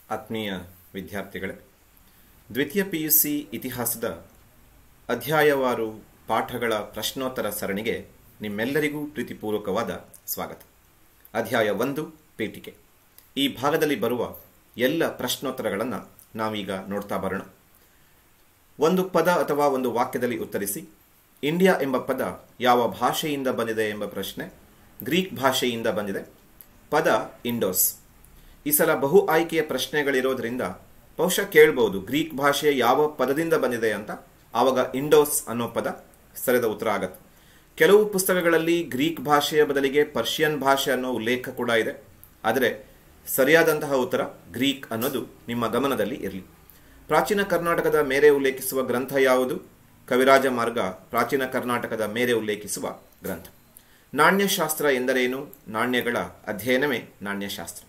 ಆತ್ಮೀಯ ವಿದ್ಯಾರ್ಥಿಗಳೇ, ದ್ವಿತೀಯ PUC ಇತಿಹಾಸದ ಅಧ್ಯಾಯವಾರು ಪಾಠಗಳ ಪ್ರಶ್ನೋತ್ತರ ಸರಣಿಗೆ ನಿಮ್ಮೆಲ್ಲರಿಗೂ ಪ್ರೀತಿಪೂರ್ವಕವಾದ ಸ್ವಾಗತ. ಅಧ್ಯಾಯ 1 ಪೀಠಿಕೆ. ಈ ಭಾಗದಲ್ಲಿ ಬರುವ ಎಲ್ಲ ಪ್ರಶ್ನೋತ್ತರಗಳನ್ನು ನಾವೀಗ ನೋಡ್ತಾ ಬರೋಣ. ಒಂದು ಪದ ಅಥವಾ ಒಂದು ವಾಕ್ಯದಲ್ಲಿ ಉತ್ತರಿಸಿ. ಇಂಡಿಯಾ ಎಂಬ ಪದ ಯಾವ ಭಾಷೆಯಿಂದ ಬಂದಿದೆ ಎಂಬ ಪ್ರಶ್ನೆ ಗ್ರೀಕ್ ಭಾಷೆಯಿಂದ ಬಂದಿದೆ. ಪದ ಇಂಡೋಸ್. ಈ ಸಲ ಬಹು ಆಯ್ಕೆಯ ಪ್ರಶ್ನೆಗಳಿರೋದ್ರಿಂದ ಬಹುಶಃ ಕೇಳ್ಬೋದು ಗ್ರೀಕ್ ಭಾಷೆ ಯಾವ ಪದದಿಂದ ಬಂದಿದೆ ಅಂತ. ಆವಾಗ ಇಂಡೋಸ್ ಅನ್ನೋ ಪದ ಸರಿಯಾದ ಉತ್ತರ ಆಗತ್ತೆ. ಕೆಲವು ಪುಸ್ತಕಗಳಲ್ಲಿ ಗ್ರೀಕ್ ಭಾಷೆಯ ಬದಲಿಗೆ ಪರ್ಷಿಯನ್ ಭಾಷೆ ಅನ್ನೋ ಉಲ್ಲೇಖ ಕೂಡ ಇದೆ. ಆದರೆ ಸರಿಯಾದಂತಹ ಉತ್ತರ ಗ್ರೀಕ್ ಅನ್ನೋದು ನಿಮ್ಮ ಗಮನದಲ್ಲಿ ಇರಲಿ. ಪ್ರಾಚೀನ ಕರ್ನಾಟಕದ ಮೇರೆ ಉಲ್ಲೇಖಿಸುವ ಗ್ರಂಥ ಯಾವುದು? ಕವಿರಾಜ ಮಾರ್ಗ ಪ್ರಾಚೀನ ಕರ್ನಾಟಕದ ಮೇರೆ ಉಲ್ಲೇಖಿಸುವ ಗ್ರಂಥ. ನಾಣ್ಯಶಾಸ್ತ್ರ ಎಂದರೇನು? ನಾಣ್ಯಗಳ ಅಧ್ಯಯನವೇ ನಾಣ್ಯಶಾಸ್ತ್ರ.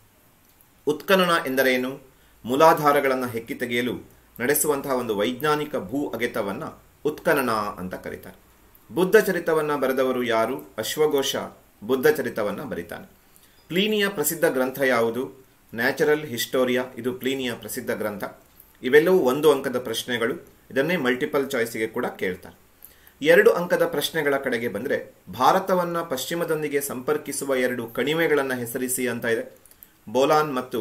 ಉತ್ಖನನ ಎಂದರೇನು? ಮೂಲಾಧಾರಗಳನ್ನು ಹೆಕ್ಕಿ ತೆಗೆಯಲು ನಡೆಸುವಂತಹ ಒಂದು ವೈಜ್ಞಾನಿಕ ಭೂ ಅಗೆತವನ್ನು ಉತ್ಖನನ ಅಂತ ಕರೀತಾರೆ. ಬುದ್ಧ ಚರಿತವನ್ನು ಬರೆದವರು ಯಾರು? ಅಶ್ವಘೋಷ ಬುದ್ಧ ಚರಿತವನ್ನು ಬರೀತಾನೆ. ಪ್ಲೀನಿಯ ಪ್ರಸಿದ್ಧ ಗ್ರಂಥ ಯಾವುದು? Natural historia. ಇದು ಪ್ಲೀನಿಯ ಪ್ರಸಿದ್ಧ ಗ್ರಂಥ. ಇವೆಲ್ಲವೂ 1 ಅಂಕದ ಪ್ರಶ್ನೆಗಳು. ಇದನ್ನೇ ಮಲ್ಟಿಪಲ್ ಚಾಯ್ಸಿಗೆ ಕೂಡ ಕೇಳ್ತಾರೆ. 2 ಅಂಕದ ಪ್ರಶ್ನೆಗಳ ಕಡೆಗೆ ಬಂದರೆ, ಭಾರತವನ್ನು ಪಶ್ಚಿಮದೊಂದಿಗೆ ಸಂಪರ್ಕಿಸುವ 2 ಕಣಿವೆಗಳನ್ನು ಹೆಸರಿಸಿ ಅಂತ ಇದೆ. ಬೋಲಾನ್ ಮತ್ತು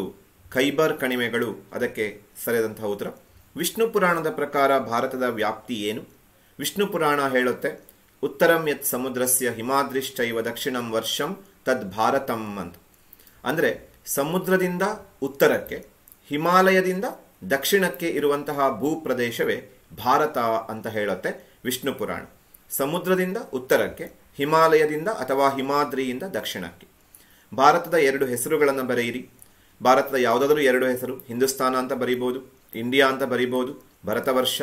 ಖೈಬರ್ ಕಣಿವೆಗಳು ಅದಕ್ಕೆ ಸರಿಯಾದಂತಹ ಉತ್ತರ. ವಿಷ್ಣು ಪುರಾಣದ ಪ್ರಕಾರ ಭಾರತದ ವ್ಯಾಪ್ತಿ ಏನು? ವಿಷ್ಣು ಪುರಾಣ ಹೇಳುತ್ತೆ, ಉತ್ತರಂ ಯತ್ ಸಮುದ್ರಸ್ಯ ಹಿಮಾದ್ರಿಶ್ಚೈವ ದಕ್ಷಿಣಂ ವರ್ಷಂ ತದ್ ಭಾರತಂ ಅಂತ. ಅಂದರೆ ಸಮುದ್ರದಿಂದ ಉತ್ತರಕ್ಕೆ, ಹಿಮಾಲಯದಿಂದ ದಕ್ಷಿಣಕ್ಕೆ ಇರುವಂತಹ ಭೂಪ್ರದೇಶವೇ ಭಾರತ ಅಂತ ಹೇಳುತ್ತೆ ವಿಷ್ಣು ಪುರಾಣ. ಸಮುದ್ರದಿಂದ ಉತ್ತರಕ್ಕೆ, ಹಿಮಾಲಯದಿಂದ ಅಥವಾ ಹಿಮಾದ್ರಿಯಿಂದ ದಕ್ಷಿಣಕ್ಕೆ. ಭಾರತದ 2 ಹೆಸರುಗಳನ್ನು ಬರೆಯಿರಿ. ಭಾರತದ ಯಾವುದಾದ್ರೂ 2 ಹೆಸರು. ಹಿಂದೂಸ್ತಾನ ಅಂತ ಬರೀಬಹುದು, ಇಂಡಿಯಾ ಅಂತ ಬರೀಬಹುದು, ಭರತವರ್ಷ,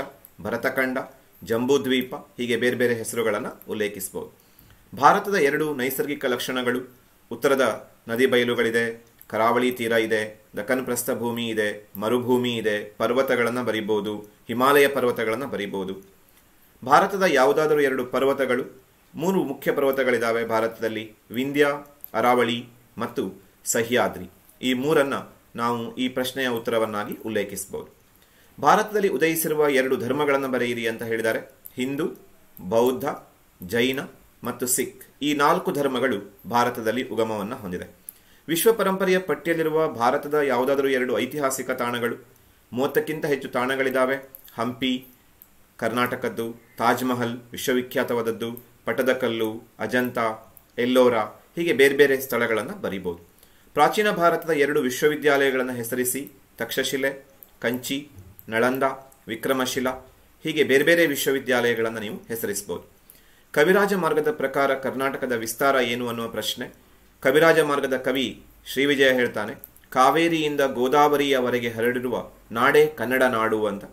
ಭರತಖಂಡ, ಜಂಬೂದ್ವೀಪ, ಹೀಗೆ ಬೇರೆ ಬೇರೆ ಹೆಸರುಗಳನ್ನು ಉಲ್ಲೇಖಿಸಬಹುದು. ಭಾರತದ 2 ನೈಸರ್ಗಿಕ ಲಕ್ಷಣಗಳು. ಉತ್ತರದ ನದಿ ಬಯಲುಗಳಿದೆ, ಕರಾವಳಿ ತೀರ ಇದೆ, ದಕ್ಕನ್ ಪ್ರಸ್ಥಭೂಮಿ ಇದೆ, ಮರುಭೂಮಿ ಇದೆ, ಪರ್ವತಗಳನ್ನು ಬರೀಬಹುದು, ಹಿಮಾಲಯ ಪರ್ವತಗಳನ್ನು ಬರೀಬಹುದು. ಭಾರತದ ಯಾವುದಾದರೂ 2 ಪರ್ವತಗಳು, 3 ಮುಖ್ಯ ಪರ್ವತಗಳಿದ್ದಾವೆ ಭಾರತದಲ್ಲಿ, ವಿಂಧ್ಯ, ಅರಾವಳಿ ಮತ್ತು ಸಹ್ಯಾದ್ರಿ. ಈ 3 ನಾವು ಈ ಪ್ರಶ್ನೆಯ ಉತ್ತರವನ್ನಾಗಿ ಉಲ್ಲೇಖಿಸಬಹುದು. ಭಾರತದಲ್ಲಿ ಉದಯಿಸಿರುವ 2 ಧರ್ಮಗಳನ್ನು ಬರೆಯಿರಿ ಅಂತ ಹೇಳಿದ್ದಾರೆ. ಹಿಂದೂ, ಬೌದ್ಧ, ಜೈನ ಮತ್ತು ಸಿಖ್. ಈ 4 ಧರ್ಮಗಳು ಭಾರತದಲ್ಲಿ ಉಗಮವನ್ನು ಹೊಂದಿದೆ. ವಿಶ್ವ ಪರಂಪರೆಯ ಪಟ್ಟಿಯಲ್ಲಿರುವ ಭಾರತದ ಯಾವುದಾದರೂ 2 ಐತಿಹಾಸಿಕ ತಾಣಗಳು. 30ಕ್ಕಿಂತ ಹೆಚ್ಚು ತಾಣಗಳಿದ್ದಾವೆ. ಹಂಪಿ ಕರ್ನಾಟಕದ್ದು, ತಾಜ್ ಮಹಲ್ ವಿಶ್ವವಿಖ್ಯಾತವಾದದ್ದು, ಪಟದಕಲ್ಲು, ಅಜಂತ, ಎಲ್ಲೋರಾ, ಹೀಗೆ ಬೇರೆ ಬೇರೆ ಸ್ಥಳಗಳನ್ನು ಬರೀಬಹುದು. ಪ್ರಾಚೀನ ಭಾರತದ 2 ವಿಶ್ವವಿದ್ಯಾಲಯಗಳನ್ನು ಹೆಸರಿಸಿ. ತಕ್ಷಶಿಲೆ, ಕಂಚಿ, ನಳಂದ, ವಿಕ್ರಮಶಿಲಾ, ಹೀಗೆ ಬೇರೆ ಬೇರೆ ವಿಶ್ವವಿದ್ಯಾಲಯಗಳನ್ನು ನೀವು ಹೆಸರಿಸಬಹುದು. ಕವಿರಾಜ ಮಾರ್ಗದ ಪ್ರಕಾರ ಕರ್ನಾಟಕದ ವಿಸ್ತಾರ ಏನು ಅನ್ನುವ ಪ್ರಶ್ನೆ. ಕವಿರಾಜ ಮಾರ್ಗದ ಕವಿ ಶ್ರೀವಿಜಯ ಹೇಳ್ತಾನೆ, ಕಾವೇರಿಯಿಂದ ಗೋದಾವರಿಯವರೆಗೆ ಹರಡಿರುವ ನಾಡೇ ಕನ್ನಡ ನಾಡು ಅಂತ.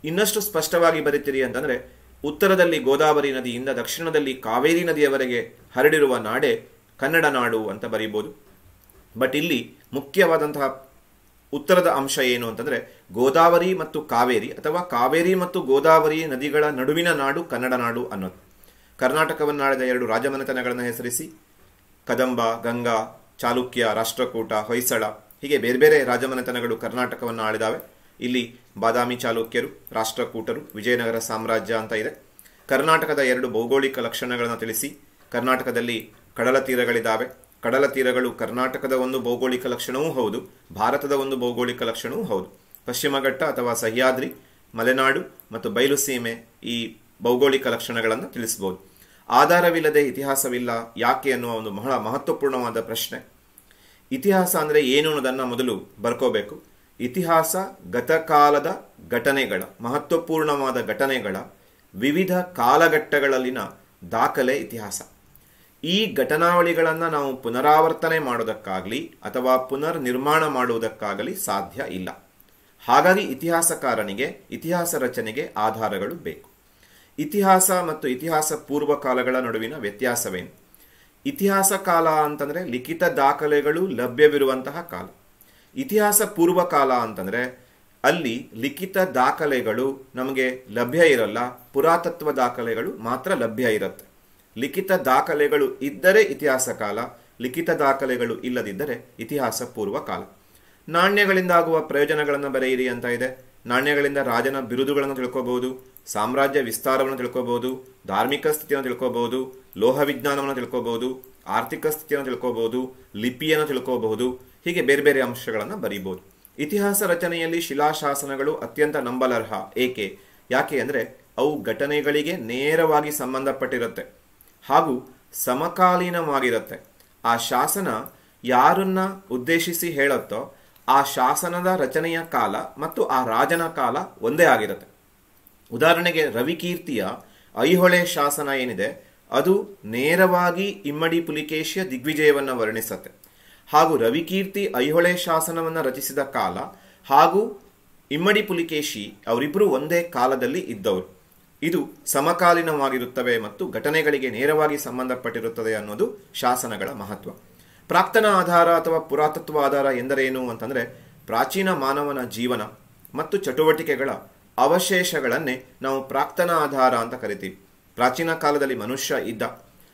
ಇನ್ನಷ್ಟು ಸ್ಪಷ್ಟವಾಗಿ ಬರೀತೀರಿ ಅಂತಂದರೆ, ಉತ್ತರದಲ್ಲಿ ಗೋದಾವರಿ ನದಿಯಿಂದ ದಕ್ಷಿಣದಲ್ಲಿ ಕಾವೇರಿ ನದಿಯವರೆಗೆ ಹರಡಿರುವ ನಾಡೇ ಕನ್ನಡ ನಾಡು ಅಂತ ಬರೀಬೋದು. ಬಟ್ ಇಲ್ಲಿ ಮುಖ್ಯವಾದಂತಹ ಉತ್ತರದ ಅಂಶ ಏನು ಅಂತಂದರೆ, ಗೋದಾವರಿ ಮತ್ತು ಕಾವೇರಿ ಅಥವಾ ಕಾವೇರಿ ಮತ್ತು ಗೋದಾವರಿ ನದಿಗಳ ನಡುವಿನ ನಾಡು ಕನ್ನಡ ನಾಡು ಅನ್ನೋದು. ಕರ್ನಾಟಕವನ್ನಾಳಿದ 2 ರಾಜಮನೆತನಗಳನ್ನು ಹೆಸರಿಸಿ. ಕದಂಬ, ಗಂಗಾ, ಚಾಲುಕ್ಯ, ರಾಷ್ಟ್ರಕೂಟ, ಹೊಯ್ಸಳ, ಹೀಗೆ ಬೇರೆ ಬೇರೆ ರಾಜಮನೆತನಗಳು ಕರ್ನಾಟಕವನ್ನು ಆಳಿದಾವೆ. ಇಲ್ಲಿ ಬಾದಾಮಿ ಚಾಲುಕ್ಯರು, ರಾಷ್ಟ್ರಕೂಟರು, ವಿಜಯನಗರ ಸಾಮ್ರಾಜ್ಯ ಅಂತ ಇದೆ. ಕರ್ನಾಟಕದ 2 ಭೌಗೋಳಿಕ ಲಕ್ಷಣಗಳನ್ನು ತಿಳಿಸಿ. ಕರ್ನಾಟಕದಲ್ಲಿ ಕಡಲ ತೀರಗಳಿದ್ದಾವೆ. ಕಡಲ ತೀರಗಳು ಕರ್ನಾಟಕದ ಒಂದು ಭೌಗೋಳಿಕ ಲಕ್ಷಣವೂ ಹೌದು, ಭಾರತದ ಒಂದು ಭೌಗೋಳಿಕ ಲಕ್ಷಣವೂ ಹೌದು. ಪಶ್ಚಿಮ ಘಟ್ಟ ಅಥವಾ ಸಹ್ಯಾದ್ರಿ, ಮಲೆನಾಡು ಮತ್ತು ಬಯಲು ಸೀಮೆ ಈ ಭೌಗೋಳಿಕ ಲಕ್ಷಣಗಳನ್ನು ತಿಳಿಸಬಹುದು. ಆಧಾರವಿಲ್ಲದೆ ಇತಿಹಾಸವಿಲ್ಲ ಯಾಕೆ ಅನ್ನುವ ಒಂದು ಬಹಳ ಮಹತ್ವಪೂರ್ಣವಾದ ಪ್ರಶ್ನೆ. ಇತಿಹಾಸ ಅಂದರೆ ಏನು ಅನ್ನೋದನ್ನು ಮೊದಲು ಬರ್ಕೋಬೇಕು. ಇತಿಹಾಸ ಗತಕಾಲದ ಘಟನೆಗಳ, ಮಹತ್ವಪೂರ್ಣವಾದ ಘಟನೆಗಳ ವಿವಿಧ ಕಾಲಘಟ್ಟಗಳಲ್ಲಿನ ದಾಖಲೆ ಇತಿಹಾಸ. ಈ ಘಟನಾವಳಿಗಳನ್ನು ನಾವು ಪುನರಾವರ್ತನೆ ಮಾಡೋದಕ್ಕಾಗಲಿ ಅಥವಾ ಪುನರ್ ನಿರ್ಮಾಣ ಮಾಡುವುದಕ್ಕಾಗಲಿ ಸಾಧ್ಯ ಇಲ್ಲ. ಹಾಗಾಗಿ ಇತಿಹಾಸಕಾರನಿಗೆ ಇತಿಹಾಸ ರಚನೆಗೆ ಆಧಾರಗಳು ಬೇಕು. ಇತಿಹಾಸ ಮತ್ತು ಇತಿಹಾಸ ಪೂರ್ವ ಕಾಲಗಳ ನಡುವಿನ ವ್ಯತ್ಯಾಸವೇನು? ಇತಿಹಾಸ ಕಾಲ ಅಂತಂದರೆ ಲಿಖಿತ ದಾಖಲೆಗಳು ಲಭ್ಯವಿರುವಂತಹ ಕಾಲ. ಇತಿಹಾಸ ಪೂರ್ವ ಕಾಲ ಅಂತಂದರೆ ಅಲ್ಲಿ ಲಿಖಿತ ದಾಖಲೆಗಳು ನಮಗೆ ಲಭ್ಯ ಇರಲ್ಲ, ಪುರಾತತ್ವ ದಾಖಲೆಗಳು ಮಾತ್ರ ಲಭ್ಯ ಇರುತ್ತೆ. ಲಿಖಿತ ದಾಖಲೆಗಳು ಇದ್ದರೆ ಇತಿಹಾಸ ಕಾಲ, ಲಿಖಿತ ದಾಖಲೆಗಳು ಇಲ್ಲದಿದ್ದರೆ ಇತಿಹಾಸ ಪೂರ್ವ ಕಾಲ. ನಾಣ್ಯಗಳಿಂದ ಆಗುವ ಪ್ರಯೋಜನಗಳನ್ನು ಬರೆಯಿರಿ ಅಂತ ಇದೆ. ನಾಣ್ಯಗಳಿಂದ ರಾಜನ ಬಿರುದುಗಳನ್ನು ತಿಳ್ಕೋಬಹುದು, ಸಾಮ್ರಾಜ್ಯ ವಿಸ್ತಾರವನ್ನು ತಿಳ್ಕೋಬಹುದು, ಧಾರ್ಮಿಕ ಸ್ಥಿತಿಯನ್ನು ತಿಳ್ಕೋಬಹುದು, ಲೋಹ ವಿಜ್ಞಾನವನ್ನು ತಿಳ್ಕೋಬಹುದು, ಆರ್ಥಿಕ ಸ್ಥಿತಿಯನ್ನು ತಿಳ್ಕೋಬಹುದು, ಲಿಪಿಯನ್ನು ತಿಳ್ಕೋಬಹುದು. ಹೀಗೆ ಬೇರೆ ಬೇರೆ ಅಂಶಗಳನ್ನು ಬರೀಬಹುದು. ಇತಿಹಾಸ ರಚನೆಯಲ್ಲಿ ಶಿಲಾಶಾಸನಗಳು ಅತ್ಯಂತ ನಂಬಲರ್ಹ. ಯಾಕೆ ಅಂದರೆ ಅವು ಘಟನೆಗಳಿಗೆ ನೇರವಾಗಿ ಸಂಬಂಧಪಟ್ಟಿರುತ್ತೆ ಹಾಗೂ ಸಮಕಾಲೀನವಾಗಿರುತ್ತೆ. ಆ ಶಾಸನ ಯಾರನ್ನ ಉದ್ದೇಶಿಸಿ ಹೇಳುತ್ತೋ ಆ ಶಾಸನದ ರಚನೆಯ ಕಾಲ ಮತ್ತು ಆ ರಾಜನ ಕಾಲ ಒಂದೇ ಆಗಿರುತ್ತೆ. ಉದಾಹರಣೆಗೆ ರವಿಕೀರ್ತಿಯ ಐಹೊಳೆ ಶಾಸನ ಏನಿದೆ ಅದು ನೇರವಾಗಿ ಇಮ್ಮಡಿ ಪುಲಿಕೇಶಿಯ ದಿಗ್ವಿಜಯವನ್ನು ವರ್ಣಿಸುತ್ತೆ. ಹಾಗೂ ರವಿಕೀರ್ತಿ ಐಹೊಳೆ ಶಾಸನವನ್ನು ರಚಿಸಿದ ಕಾಲ ಹಾಗೂ ಇಮ್ಮಡಿ ಪುಲಿಕೇಶಿ ಅವರಿಬ್ಬರು ಒಂದೇ ಕಾಲದಲ್ಲಿ ಇದ್ದವರು. ಇದು ಸಮಕಾಲೀನವಾಗಿರುತ್ತವೆ ಮತ್ತು ಘಟನೆಗಳಿಗೆ ನೇರವಾಗಿ ಸಂಬಂಧಪಟ್ಟಿರುತ್ತದೆ ಅನ್ನೋದು ಶಾಸನಗಳ ಮಹತ್ವ. ಪ್ರಾಕ್ತನ ಆಧಾರ ಅಥವಾ ಪುರಾತತ್ವ ಆಧಾರ ಎಂದರೇನು ಅಂತಂದರೆ ಪ್ರಾಚೀನ ಮಾನವನ ಜೀವನ ಮತ್ತು ಚಟುವಟಿಕೆಗಳ ಅವಶೇಷಗಳನ್ನೇ ನಾವು ಪ್ರಾಕ್ತನ ಆಧಾರ ಅಂತ ಕರಿತೀವಿ. ಪ್ರಾಚೀನ ಕಾಲದಲ್ಲಿ ಮನುಷ್ಯ ಇದ್ದ,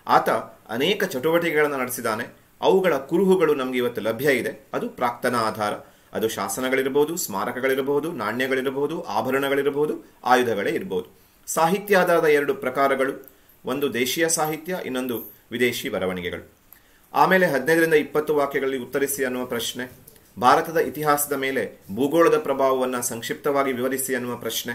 ಆತ ಅನೇಕ ಚಟುವಟಿಕೆಗಳನ್ನು ನಡೆಸಿದ್ದಾನೆ, ಅವುಗಳ ಕುರುಹುಗಳು ನಮಗೆ ಇವತ್ತು ಲಭ್ಯ ಇದೆ. ಅದು ಪ್ರಾಕ್ತನ ಆಧಾರ. ಅದು ಶಾಸನಗಳಿರಬಹುದು, ಸ್ಮಾರಕಗಳಿರಬಹುದು, ನಾಣ್ಯಗಳಿರಬಹುದು, ಆಭರಣಗಳಿರಬಹುದು, ಆಯುಧಗಳೇ ಇರಬಹುದು. ಸಾಹಿತ್ಯಾಧಾರದ ಎರಡು ಪ್ರಕಾರಗಳು, ಒಂದು ದೇಶೀಯ ಸಾಹಿತ್ಯ, ಇನ್ನೊಂದು ವಿದೇಶಿ ಬರವಣಿಗೆಗಳು. ಆಮೇಲೆ 15ರಿಂದ 20 ವಾಕ್ಯಗಳಲ್ಲಿ ಉತ್ತರಿಸಿ ಅನ್ನುವ ಪ್ರಶ್ನೆ. ಭಾರತದ ಇತಿಹಾಸದ ಮೇಲೆ ಭೂಗೋಳದ ಪ್ರಭಾವವನ್ನು ಸಂಕ್ಷಿಪ್ತವಾಗಿ ವಿವರಿಸಿ ಅನ್ನುವ ಪ್ರಶ್ನೆ.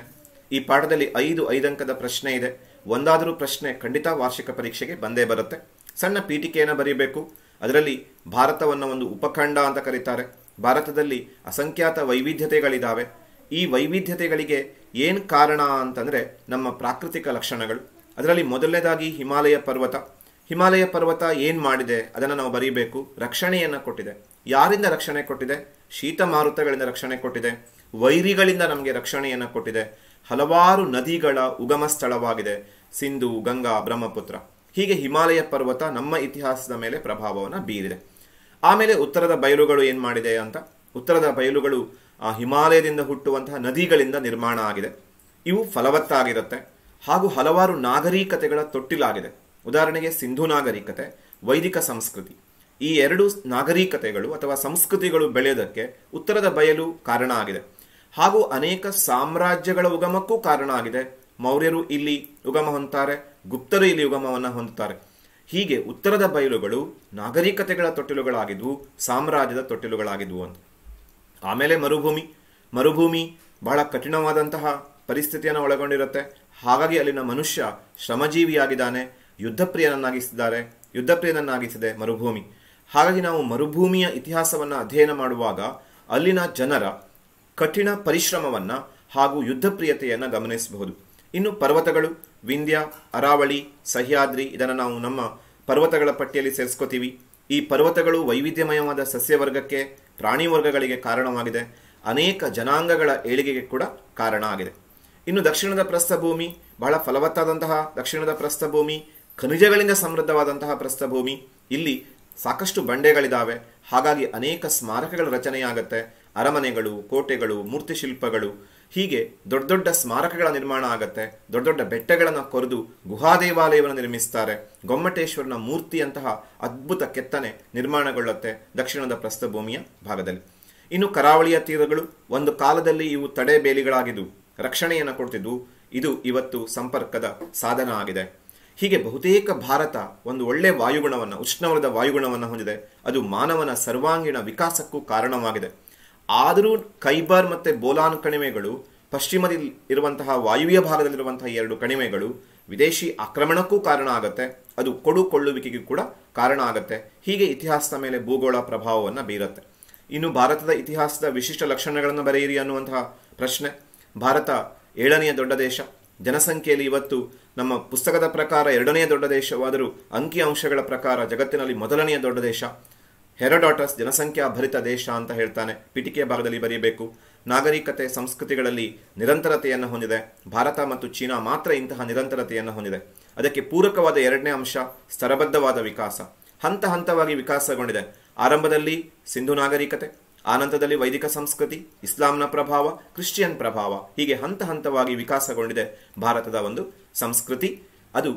ಈ ಪಾಠದಲ್ಲಿ 5 ಅಂಕದ ಪ್ರಶ್ನೆ ಇದೆ. ಒಂದಾದರೂ ಪ್ರಶ್ನೆ ಖಂಡಿತ ವಾರ್ಷಿಕ ಪರೀಕ್ಷೆಗೆ ಬಂದೇ ಬರುತ್ತೆ. ಸಣ್ಣ ಪೀಠಿಕೆಯನ್ನು ಬರೀಬೇಕು. ಅದರಲ್ಲಿ ಭಾರತವನ್ನು ಒಂದು ಉಪಖಂಡ ಅಂತ ಕರೀತಾರೆ. ಭಾರತದಲ್ಲಿ ಅಸಂಖ್ಯಾತ ವೈವಿಧ್ಯತೆಗಳಿದ್ದಾವೆ. ಈ ವೈವಿಧ್ಯತೆಗಳಿಗೆ ಏನು ಕಾರಣ ಅಂತಂದರೆ ನಮ್ಮ ಪ್ರಾಕೃತಿಕ ಲಕ್ಷಣಗಳು. ಅದರಲ್ಲಿ ಮೊದಲನೇದಾಗಿ ಹಿಮಾಲಯ ಪರ್ವತ. ಹಿಮಾಲಯ ಪರ್ವತ ಏನು ಮಾಡಿದೆ ಅದನ್ನು ನಾವು ಬರೀಬೇಕು. ರಕ್ಷಣೆಯನ್ನು ಕೊಟ್ಟಿದೆ. ಯಾರಿಂದ ರಕ್ಷಣೆ ಕೊಟ್ಟಿದೆ? ಶೀತ ಮಾರುತಗಳಿಂದ ರಕ್ಷಣೆ ಕೊಟ್ಟಿದೆ, ವೈರಿಗಳಿಂದ ನಮಗೆ ರಕ್ಷಣೆಯನ್ನು ಕೊಟ್ಟಿದೆ. ಹಲವಾರು ನದಿಗಳ ಉಗಮ ಸ್ಥಳವಾಗಿದೆ, ಸಿಂಧು, ಗಂಗಾ, ಬ್ರಹ್ಮಪುತ್ರ. ಹೀಗೆ ಹಿಮಾಲಯ ಪರ್ವತ ನಮ್ಮ ಇತಿಹಾಸದ ಮೇಲೆ ಪ್ರಭಾವವನ್ನು ಬೀರಿದೆ. ಆಮೇಲೆ ಉತ್ತರದ ಬಯಲುಗಳು ಏನು ಮಾಡಿದೆ ಅಂತ. ಉತ್ತರದ ಬಯಲುಗಳು ಹಿಮಾಲಯದಿಂದ ಹುಟ್ಟುವಂತಹ ನದಿಗಳಿಂದ ನಿರ್ಮಾಣ ಆಗಿದೆ. ಇವು ಫಲವತ್ತಾಗಿರುತ್ತೆ ಹಾಗೂ ಹಲವಾರು ನಾಗರಿಕತೆಗಳ ತೊಟ್ಟಿಲಾಗಿದೆ. ಉದಾಹರಣೆಗೆ ಸಿಂಧು ನಾಗರಿಕತೆ, ವೈದಿಕ ಸಂಸ್ಕೃತಿ. ಈ ಎರಡು ನಾಗರಿಕತೆಗಳು ಅಥವಾ ಸಂಸ್ಕೃತಿಗಳು ಬೆಳೆಯೋದಕ್ಕೆ ಉತ್ತರದ ಬಯಲು ಕಾರಣ ಆಗಿದೆ. ಹಾಗೂ ಅನೇಕ ಸಾಮ್ರಾಜ್ಯಗಳ ಉಗಮಕ್ಕೂ ಕಾರಣ ಆಗಿದೆ. ಮೌರ್ಯರು ಇಲ್ಲಿ ಉಗಮ ಹೊಂದುತ್ತಾರೆ, ಗುಪ್ತರು ಇಲ್ಲಿ ಉಗಮವನ್ನು ಹೊಂದುತ್ತಾರೆ. ಹೀಗೆ ಉತ್ತರದ ಬಯಲುಗಳು ನಾಗರಿಕತೆಗಳ ತೊಟ್ಟಿಲುಗಳಾಗಿದ್ವು, ಸಾಮ್ರಾಜ್ಯದ ತೊಟ್ಟಿಲುಗಳಾಗಿದ್ವು ಅಂತ. ಆಮೇಲೆ ಮರುಭೂಮಿ ಬಹಳ ಕಠಿಣವಾದಂತಹ ಪರಿಸ್ಥಿತಿಯನ್ನು ಒಳಗೊಂಡಿರುತ್ತೆ. ಹಾಗಾಗಿ ಅಲ್ಲಿನ ಮನುಷ್ಯ ಶ್ರಮಜೀವಿಯಾಗಿದ್ದಾನೆ, ಯುದ್ಧಪ್ರಿಯನನ್ನಾಗಿಸಿದೆ ಮರುಭೂಮಿ. ಹಾಗಾಗಿ ನಾವು ಮರುಭೂಮಿಯ ಇತಿಹಾಸವನ್ನು ಅಧ್ಯಯನ ಮಾಡುವಾಗ ಅಲ್ಲಿನ ಜನರ ಕಠಿಣ ಪರಿಶ್ರಮವನ್ನು ಹಾಗೂ ಯುದ್ಧಪ್ರಿಯತೆಯನ್ನು ಗಮನಿಸಬಹುದು. ಇನ್ನು ಪರ್ವತಗಳು, ವಿಂಧ್ಯ, ಅರಾವಳಿ, ಸಹ್ಯಾದ್ರಿ, ಇದನ್ನು ನಾವು ನಮ್ಮ ಪರ್ವತಗಳ ಪಟ್ಟಿಯಲ್ಲಿ ಸೇರಿಸ್ಕೋತೀವಿ. ಈ ಪರ್ವತಗಳು ವೈವಿಧ್ಯಮಯವಾದ ಸಸ್ಯವರ್ಗಕ್ಕೆ, ಪ್ರಾಣಿ ವರ್ಗಗಳಿಗೆ ಕಾರಣವಾಗಿದೆ. ಅನೇಕ ಜನಾಂಗಗಳ ಏಳಿಗೆಗೆ ಕೂಡ ಕಾರಣ ಆಗಿದೆ. ಇನ್ನು ದಕ್ಷಿಣದ ಪ್ರಸ್ಥಭೂಮಿ ಬಹಳ ಫಲವತ್ತಾದಂತಹ ದಕ್ಷಿಣದ ಪ್ರಸ್ಥಭೂಮಿ, ಖನಿಜಗಳಿಂದ ಸಮೃದ್ಧವಾದಂತಹ ಪ್ರಸ್ಥಭೂಮಿ. ಇಲ್ಲಿ ಸಾಕಷ್ಟು ಬಂಡೆಗಳಿದ್ದಾವೆ. ಹಾಗಾಗಿ ಅನೇಕ ಸ್ಮಾರಕಗಳ ರಚನೆಯಾಗುತ್ತೆ. ಅರಮನೆಗಳು, ಕೋಟೆಗಳು, ಮೂರ್ತಿಶಿಲ್ಪಗಳು, ಹೀಗೆ ದೊಡ್ಡ ದೊಡ್ಡ ಸ್ಮಾರಕಗಳ ನಿರ್ಮಾಣ ಆಗುತ್ತೆ. ದೊಡ್ಡ ದೊಡ್ಡ ಬೆಟ್ಟಗಳನ್ನು ಕೊರೆದು ಗುಹಾದೇವಾಲಯವನ್ನು ನಿರ್ಮಿಸ್ತಾರೆ. ಗೊಮ್ಮಟೇಶ್ವರನ ಮೂರ್ತಿಯಂತಹ ಅದ್ಭುತ ಕೆತ್ತನೆ ನಿರ್ಮಾಣಗೊಳ್ಳುತ್ತೆ ದಕ್ಷಿಣದ ಪ್ರಸ್ಥಭೂಮಿಯ ಭಾಗದಲ್ಲಿ. ಇನ್ನು ಕರಾವಳಿಯ ತೀರಗಳು, ಒಂದು ಕಾಲದಲ್ಲಿ ಇವು ತಡೆ ಬೇಲಿಗಳಾಗಿದ್ದು ರಕ್ಷಣೆಯನ್ನು ಕೊಡ್ತಿದ್ವು. ಇದು ಇವತ್ತು ಸಂಪರ್ಕದ ಸಾಧನ ಆಗಿದೆ. ಹೀಗೆ ಬಹುತೇಕ ಭಾರತ ಒಂದು ಒಳ್ಳೆ ವಾಯುಗುಣವನ್ನು, ಉಷ್ಣವಲಯದ ವಾಯುಗುಣವನ್ನು ಹೊಂದಿದೆ. ಅದು ಮಾನವನ ಸರ್ವಾಂಗೀಣ ವಿಕಾಸಕ್ಕೂ ಕಾರಣವಾಗಿದೆ. ಆದರೂ ಖೈಬರ್ ಮತ್ತು ಬೋಲಾನ್ ಕಣಿವೆಗಳು, ಪಶ್ಚಿಮದಲ್ಲಿ ಇರುವಂತಹ ವಾಯುವ್ಯ ಭಾಗದಲ್ಲಿರುವಂತಹ 2 ಕಣಿವೆಗಳು ವಿದೇಶಿ ಆಕ್ರಮಣಕ್ಕೂ ಕಾರಣ ಆಗುತ್ತೆ. ಅದು ಕೊಳ್ಳುವಿಕೆಗೂ ಕೂಡ ಕಾರಣ ಆಗುತ್ತೆ. ಹೀಗೆ ಇತಿಹಾಸದ ಮೇಲೆ ಭೂಗೋಳ ಪ್ರಭಾವವನ್ನು ಬೀರುತ್ತೆ. ಇನ್ನು ಭಾರತದ ಇತಿಹಾಸದ ವಿಶಿಷ್ಟ ಲಕ್ಷಣಗಳನ್ನು ಬರೆಯಿರಿ ಅನ್ನುವಂತಹ ಪ್ರಶ್ನೆ. ಭಾರತ 7ನೇ ದೊಡ್ಡ ದೇಶ. ಜನಸಂಖ್ಯೆಯಲ್ಲಿ ಇವತ್ತು ನಮ್ಮ ಪುಸ್ತಕದ ಪ್ರಕಾರ 2ನೇ ದೊಡ್ಡ ದೇಶವಾದರೂ ಅಂಕಿಅಂಶಗಳ ಪ್ರಕಾರ ಜಗತ್ತಿನಲ್ಲಿ 1ನೇ ದೊಡ್ಡ ದೇಶ. ಹೆರೋಡಾಟಸ್ ಜನಸಂಖ್ಯಾ ಭರಿತ ದೇಶ ಅಂತ ಹೇಳ್ತಾನೆ. ಪೀಠಿಕೆಯ ಭಾಗದಲ್ಲಿ ಬರೀಬೇಕು. ನಾಗರಿಕತೆ, ಸಂಸ್ಕೃತಿಗಳಲ್ಲಿ ನಿರಂತರತೆಯನ್ನು ಹೊಂದಿದೆ. ಭಾರತ ಮತ್ತು ಚೀನಾ ಮಾತ್ರ ಇಂತಹ ನಿರಂತರತೆಯನ್ನು ಹೊಂದಿದೆ. ಅದಕ್ಕೆ ಪೂರಕವಾದ 2ನೇ ಅಂಶ ಸ್ತರಬದ್ಧವಾದ ವಿಕಾಸ. ಹಂತ ಹಂತವಾಗಿ ವಿಕಾಸಗೊಂಡಿದೆ. ಆರಂಭದಲ್ಲಿ ಸಿಂಧು ನಾಗರಿಕತೆ, ಆನಂತರದಲ್ಲಿ ವೈದಿಕ ಸಂಸ್ಕೃತಿ, ಇಸ್ಲಾಂನ ಪ್ರಭಾವ, ಕ್ರಿಶ್ಚಿಯನ್ ಪ್ರಭಾವ, ಹೀಗೆ ಹಂತ ಹಂತವಾಗಿ ವಿಕಾಸಗೊಂಡಿದೆ ಭಾರತದ ಒಂದು ಸಂಸ್ಕೃತಿ. ಅದು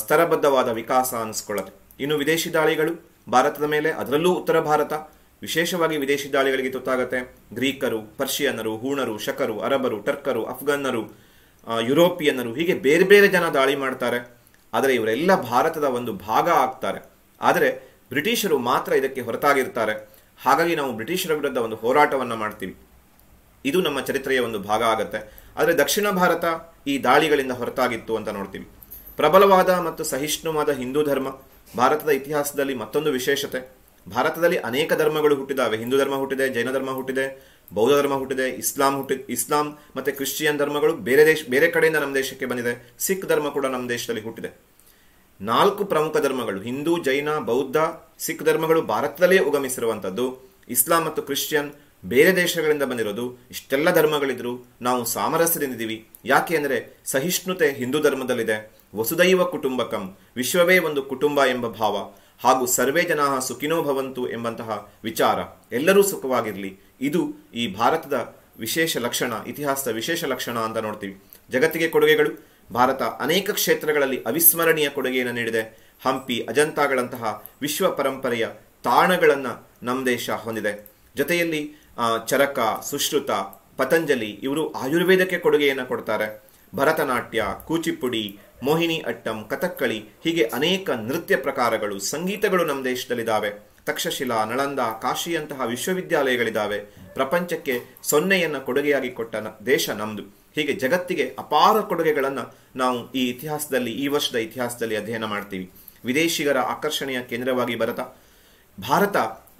ಸ್ತರಬದ್ಧವಾದ ವಿಕಾಸ ಅನಿಸ್ಕೊಳ್ಳುತ್ತೆ. ಇನ್ನು ವಿದೇಶಿ ದಾಳಿಗಳು ಭಾರತದ ಮೇಲೆ, ಅದರಲ್ಲೂ ಉತ್ತರ ಭಾರತ ವಿಶೇಷವಾಗಿ ವಿದೇಶಿ ದಾಳಿಗಳಿಗೆ ತುತ್ತಾಗುತ್ತೆ. ಗ್ರೀಕರು, ಪರ್ಷಿಯನ್ನರು, ಹೂಣರು, ಶಕರು, ಅರಬರು, ಟರ್ಕರು, ಅಫ್ಘನ್ನರು, ಯುರೋಪಿಯನ್ನರು, ಹೀಗೆ ಬೇರೆ ಬೇರೆ ಜನ ದಾಳಿ ಮಾಡ್ತಾರೆ. ಆದರೆ ಇವರೆಲ್ಲ ಭಾರತದ ಒಂದು ಭಾಗ ಆಗ್ತಾರೆ. ಆದರೆ ಬ್ರಿಟಿಷರು ಮಾತ್ರ ಇದಕ್ಕೆ ಹೊರತಾಗಿರ್ತಾರೆ. ಹಾಗಾಗಿ ನಾವು ಬ್ರಿಟಿಷರ ವಿರುದ್ಧ ಒಂದು ಹೋರಾಟವನ್ನು ಮಾಡ್ತೀವಿ. ಇದು ನಮ್ಮ ಚರಿತ್ರೆಯ ಒಂದು ಭಾಗ ಆಗುತ್ತೆ. ಆದರೆ ದಕ್ಷಿಣ ಭಾರತ ಈ ದಾಳಿಗಳಿಂದ ಹೊರತಾಗಿತ್ತು ಅಂತ ನೋಡ್ತೀವಿ. ಪ್ರಬಲವಾದ ಮತ್ತು ಸಹಿಷ್ಣುವಾದ ಹಿಂದೂ ಧರ್ಮ ಭಾರತದ ಇತಿಹಾಸದಲ್ಲಿ ಮತ್ತೊಂದು ವಿಶೇಷತೆ. ಭಾರತದಲ್ಲಿ ಅನೇಕ ಧರ್ಮಗಳು ಹುಟ್ಟಿದಾವೆ. ಹಿಂದೂ ಧರ್ಮ ಹುಟ್ಟಿದೆ, ಜೈನ ಧರ್ಮ ಹುಟ್ಟಿದೆ, ಬೌದ್ಧ ಧರ್ಮ ಹುಟ್ಟಿದೆ, ಇಸ್ಲಾಂ ಮತ್ತೆ ಕ್ರಿಶ್ಚಿಯನ್ ಧರ್ಮಗಳು ಬೇರೆ ಕಡೆಯಿಂದ ನಮ್ಮ ದೇಶಕ್ಕೆ ಬಂದಿದೆ. ಸಿಖ್ ಧರ್ಮ ಕೂಡ ನಮ್ಮ ದೇಶದಲ್ಲಿ ಹುಟ್ಟಿದೆ. 4 ಪ್ರಮುಖ ಧರ್ಮಗಳು, ಹಿಂದೂ, ಜೈನ, ಬೌದ್ಧ, ಸಿಖ್ ಧರ್ಮಗಳು ಭಾರತದಲ್ಲೇ ಉಗಮಿಸಿರುವಂಥದ್ದು. ಇಸ್ಲಾಂ ಮತ್ತು ಕ್ರಿಶ್ಚಿಯನ್ ಬೇರೆ ದೇಶಗಳಿಂದ ಬಂದಿರೋದು. ಇಷ್ಟೆಲ್ಲ ಧರ್ಮಗಳಿದ್ರು ನಾವು ಸಾಮರಸ್ಯದಿಂದಿದ್ದೀವಿ. ಯಾಕೆ ಅಂದರೆ ಸಹಿಷ್ಣುತೆ ಹಿಂದೂ ಧರ್ಮದಲ್ಲಿದೆ. ವಸುದೈವ ಕುಟುಂಬಕಂ, ವಿಶ್ವವೇ ಒಂದು ಕುಟುಂಬ ಎಂಬ ಭಾವ, ಹಾಗೂ ಸರ್ವೇ ಜನಾಃ ಸುಖಿನೋ ಭವಂತು ಎಂಬಂತಹ ವಿಚಾರ, ಎಲ್ಲರೂ ಸುಖವಾಗಿರಲಿ. ಇದು ಈ ಭಾರತದ ವಿಶೇಷ ಲಕ್ಷಣ, ಇತಿಹಾಸದ ವಿಶೇಷ ಲಕ್ಷಣ ಅಂತ ನೋಡ್ತೀವಿ. ಜಗತ್ತಿಗೆ ಕೊಡುಗೆಗಳು. ಭಾರತ ಅನೇಕ ಕ್ಷೇತ್ರಗಳಲ್ಲಿ ಅವಿಸ್ಮರಣೀಯ ಕೊಡುಗೆಯನ್ನು ನೀಡಿದೆ. ಹಂಪಿ, ಅಜಂತಾಗಳಂತಹ ವಿಶ್ವ ಪರಂಪರೆಯ ತಾಣಗಳನ್ನು ನಮ್ಮ ದೇಶ ಹೊಂದಿದೆ. ಜೊತೆಯಲ್ಲಿ ಚರಕ, ಸುಶ್ರುತ, ಪತಂಜಲಿ ಇವರು ಆಯುರ್ವೇದಕ್ಕೆ ಕೊಡುಗೆಯನ್ನು ಕೊಡ್ತಾರೆ. ಭರತನಾಟ್ಯ, ಕೂಚಿಪುಡಿ, ಮೋಹಿನಿ ಅಟ್ಟಂ, ಕಥಕ್ಕಳಿ, ಹೀಗೆ ಅನೇಕ ನೃತ್ಯ ಪ್ರಕಾರಗಳು, ಸಂಗೀತಗಳು ನಮ್ಮ ದೇಶದಲ್ಲಿದ್ದಾವೆ. ತಕ್ಷಶಿಲಾ, ನಳಂದ, ಕಾಶಿಯಂತಹ ವಿಶ್ವವಿದ್ಯಾಲಯಗಳಿದ್ದಾವೆ. ಪ್ರಪಂಚಕ್ಕೆ ಸೊನ್ನೆಯನ್ನು ಕೊಡುಗೆಯಾಗಿ ಕೊಟ್ಟ ದೇಶ ನಮ್ಮದು. ಹೀಗೆ ಜಗತ್ತಿಗೆ ಅಪಾರ ಕೊಡುಗೆಗಳನ್ನು ನಾವು ಈ ವರ್ಷದ ಇತಿಹಾಸದಲ್ಲಿ ಅಧ್ಯಯನ ಮಾಡ್ತೀವಿ. ವಿದೇಶಿಗರ ಆಕರ್ಷಣೆಯ ಕೇಂದ್ರವಾಗಿ ಭಾರತ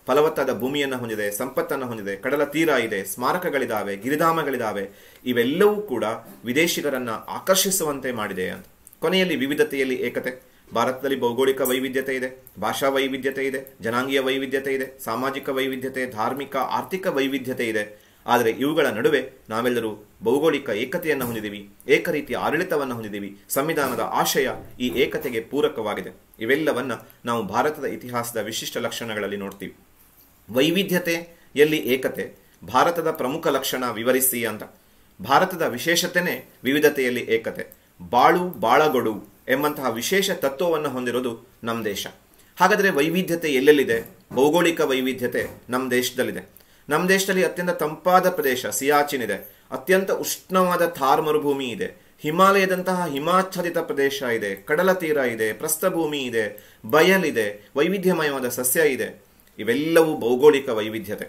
ಫಲವತ್ತಾದ ಭೂಮಿಯನ್ನು ಹೊಂದಿದೆ, ಸಂಪತ್ತನ್ನು ಹೊಂದಿದೆ, ಕಡಲ ತೀರ ಇದೆ, ಸ್ಮಾರಕಗಳಿದ್ದಾವೆ, ಗಿರಿಧಾಮಗಳಿದ್ದಾವೆ. ಇವೆಲ್ಲವೂ ಕೂಡ ವಿದೇಶಿಗರನ್ನ ಆಕರ್ಷಿಸುವಂತೆ ಮಾಡಿದೆ ಅಂತ. ಕೊನೆಯಲ್ಲಿ ವಿವಿಧತೆಯಲ್ಲಿ ಏಕತೆ. ಭಾರತದಲ್ಲಿ ಭೌಗೋಳಿಕ ವೈವಿಧ್ಯತೆ ಇದೆ, ಭಾಷಾ ವೈವಿಧ್ಯತೆ ಇದೆ, ಜನಾಂಗೀಯ ವೈವಿಧ್ಯತೆ ಇದೆ, ಸಾಮಾಜಿಕ ವೈವಿಧ್ಯತೆ, ಧಾರ್ಮಿಕ, ಆರ್ಥಿಕ ವೈವಿಧ್ಯತೆ ಇದೆ. ಆದರೆ ಇವುಗಳ ನಡುವೆ ನಾವೆಲ್ಲರೂ ಭೌಗೋಳಿಕ ಏಕತೆಯನ್ನು ಹೊಂದಿದ್ದೀವಿ, ಏಕರೀತಿಯ ಆಡಳಿತವನ್ನು ಹೊಂದಿದ್ದೀವಿ. ಸಂವಿಧಾನದ ಆಶಯ ಈ ಏಕತೆಗೆ ಪೂರಕವಾಗಿದೆ. ಇವೆಲ್ಲವನ್ನ ನಾವು ಭಾರತದ ಇತಿಹಾಸದ ವಿಶಿಷ್ಟ ಲಕ್ಷಣಗಳಲ್ಲಿ ನೋಡ್ತೀವಿ. ವೈವಿಧ್ಯತೆಯಲ್ಲಿ ಏಕತೆ ಭಾರತದ ಪ್ರಮುಖ ಲಕ್ಷಣ ವಿವರಿಸಿ ಅಂತ. ಭಾರತದ ವಿಶೇಷತೆನೇ ವಿವಿಧತೆಯಲ್ಲಿ ಏಕತೆ. ಬಾಳು ಬಾಳಗೊಡು ಎಂಬಂತಹ ವಿಶೇಷ ತತ್ವವನ್ನು ಹೊಂದಿರೋದು ನಮ್ಮ ದೇಶ. ಹಾಗಾದರೆ ವೈವಿಧ್ಯತೆ ಎಲ್ಲೆಲ್ಲಿದೆ? ಭೌಗೋಳಿಕ ವೈವಿಧ್ಯತೆ ನಮ್ಮ ದೇಶದಲ್ಲಿದೆ. ನಮ್ಮ ದೇಶದಲ್ಲಿ ಅತ್ಯಂತ ತಂಪಾದ ಪ್ರದೇಶ ಸಿಯಾಚಿನ್ ಇದೆ, ಅತ್ಯಂತ ಉಷ್ಣವಾದ ಥಾರ್ ಮರುಭೂಮಿ ಇದೆ, ಹಿಮಾಲಯದಂತಹ ಹಿಮಾಚ್ಛಾದಿತ ಪ್ರದೇಶ ಇದೆ, ಕಡಲ ತೀರ ಇದೆ, ಪ್ರಸ್ಥಭೂಮಿ ಇದೆ, ಬಯಲಿದೆ, ವೈವಿಧ್ಯಮಯವಾದ ಸಸ್ಯ ಇದೆ. ಇವೆಲ್ಲವೂ ಭೌಗೋಳಿಕ ವೈವಿಧ್ಯತೆ.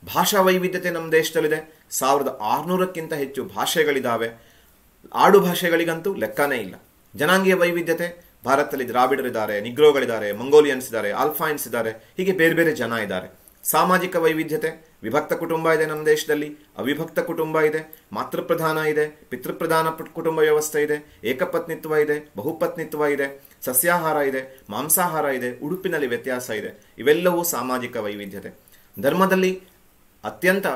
ಭಾಷಾ ವೈವಿಧ್ಯತೆ ನಮ್ಮ ದೇಶದಲ್ಲಿದೆ. 1600ಕ್ಕಿಂತ ಹೆಚ್ಚು ಭಾಷೆಗಳಿದ್ದಾವೆ. ಆಡು ಭಾಷೆಗಳಿಗಂತೂ ಲೆಕ್ಕನೇ ಇಲ್ಲ. ಜನಾಂಗೀಯ ವೈವಿಧ್ಯತೆ, ಭಾರತದಲ್ಲಿ ದ್ರಾವಿಡರಿದ್ದಾರೆ, ನಿಗ್ರೋಗಳಿದ್ದಾರೆ, ಮಂಗೋಲಿಯನ್ಸ್ ಇದ್ದಾರೆ, ಆಲ್ಫೈನ್ಸ್ ಇದ್ದಾರೆ, ಹೀಗೆ ಬೇರೆ ಬೇರೆ ಜನ ಇದ್ದಾರೆ. ಸಾಮಾಜಿಕ ವೈವಿಧ್ಯತೆ, ವಿಭಕ್ತ ಕುಟುಂಬ ಇದೆ ನಮ್ಮ ದೇಶದಲ್ಲಿ, ಅವಿಭಕ್ತ ಕುಟುಂಬ ಇದೆ, ಮಾತೃಪ್ರಧಾನ ಇದೆ, ಪಿತೃಪ್ರಧಾನ ಕುಟುಂಬ ವ್ಯವಸ್ಥೆ ಇದೆ, ಏಕಪತ್ನಿತ್ವ ಇದೆ, ಬಹುಪತ್ನಿತ್ವ ಇದೆ, ಸಸ್ಯಾಹಾರ ಇದೆ, ಮಾಂಸಾಹಾರ ಇದೆ, ಉಡುಪಿನಲ್ಲಿ ವ್ಯತ್ಯಾಸ ಇದೆ. ಇವೆಲ್ಲವೂ ಸಾಮಾಜಿಕ ವೈವಿಧ್ಯತೆ. ಧರ್ಮದಲ್ಲಿ ಅತ್ಯಂತ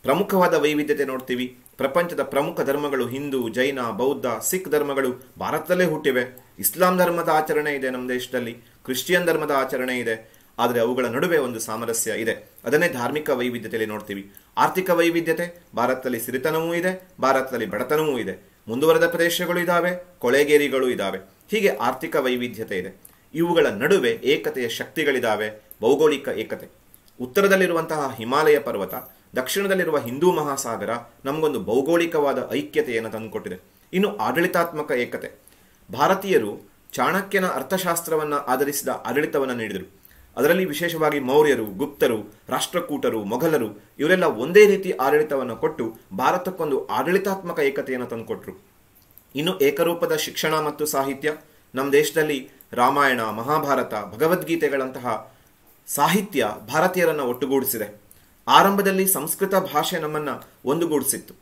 ಪ್ರಮುಖವಾದ ವೈವಿಧ್ಯತೆ ನೋಡ್ತೀವಿ. ಪ್ರಪಂಚದ ಪ್ರಮುಖ ಧರ್ಮಗಳು ಹಿಂದೂ, ಜೈನ, ಬೌದ್ಧ, ಸಿಖ್ ಧರ್ಮಗಳು ಭಾರತದಲ್ಲೇ ಹುಟ್ಟಿವೆ. ಇಸ್ಲಾಂ ಧರ್ಮದ ಆಚರಣೆ ಇದೆ ನಮ್ಮ ದೇಶದಲ್ಲಿ, ಕ್ರಿಶ್ಚಿಯನ್ ಧರ್ಮದ ಆಚರಣೆ ಇದೆ. ಆದರೆ ಅವುಗಳ ನಡುವೆ ಒಂದು ಸಾಮರಸ್ಯ ಇದೆ. ಅದನ್ನೇ ಧಾರ್ಮಿಕ ವೈವಿಧ್ಯತೆಯಲ್ಲಿ ನೋಡ್ತೀವಿ. ಆರ್ಥಿಕ ವೈವಿಧ್ಯತೆ, ಭಾರತದಲ್ಲಿ ಸಿರಿತನವೂ ಇದೆ, ಭಾರತದಲ್ಲಿ ಬಡತನವೂ ಇದೆ, ಮುಂದುವರೆದ ಪ್ರದೇಶಗಳು ಇದ್ದಾವೆ, ಕೊಳೆಗೇರಿಗಳು ಇದ್ದಾವೆ. ಹೀಗೆ ಆರ್ಥಿಕ ವೈವಿಧ್ಯತೆ ಇದೆ. ಇವುಗಳ ನಡುವೆ ಏಕತೆಯ ಶಕ್ತಿಗಳಿದ್ದಾವೆ. ಭೌಗೋಳಿಕ ಏಕತೆ, ಉತ್ತರದಲ್ಲಿರುವಂತಹ ಹಿಮಾಲಯ ಪರ್ವತ, ದಕ್ಷಿಣದಲ್ಲಿರುವ ಹಿಂದೂ ಮಹಾಸಾಗರ ನಮಗೊಂದು ಭೌಗೋಳಿಕವಾದ ಐಕ್ಯತೆಯನ್ನು ತಂದುಕೊಟ್ಟಿದೆ. ಇನ್ನು ಆಡಳಿತಾತ್ಮಕ ಏಕತೆ, ಭಾರತೀಯರು ಚಾಣಕ್ಯನ ಅರ್ಥಶಾಸ್ತ್ರವನ್ನು ಆಧರಿಸಿದ ಆಡಳಿತವನ್ನು ನೀಡಿದರು. ಅದರಲ್ಲಿ ವಿಶೇಷವಾಗಿ ಮೌರ್ಯರು, ಗುಪ್ತರು, ರಾಷ್ಟ್ರಕೂಟರು, ಮೊಘಲರು ಇವರೆಲ್ಲ ಒಂದೇ ರೀತಿ ಆಡಳಿತವನ್ನು ಕೊಟ್ಟು ಭಾರತಕ್ಕೊಂದು ಆಡಳಿತಾತ್ಮಕ ಏಕತೆಯನ್ನು ತಂದುಕೊಟ್ರು. ಇನ್ನು ಏಕರೂಪದ ಶಿಕ್ಷಣ ಮತ್ತು ಸಾಹಿತ್ಯ, ನಮ್ಮ ದೇಶದಲ್ಲಿ ರಾಮಾಯಣ, ಮಹಾಭಾರತ, ಭಗವದ್ಗೀತೆಗಳಂತಹ ಸಾಹಿತ್ಯ ಭಾರತೀಯರನ್ನು ಒಟ್ಟುಗೂಡಿಸಿದೆ. ಆರಂಭದಲ್ಲಿ ಸಂಸ್ಕೃತ ಭಾಷೆ ನಮ್ಮನ್ನು ಒಂದುಗೂಡಿಸಿತ್ತು.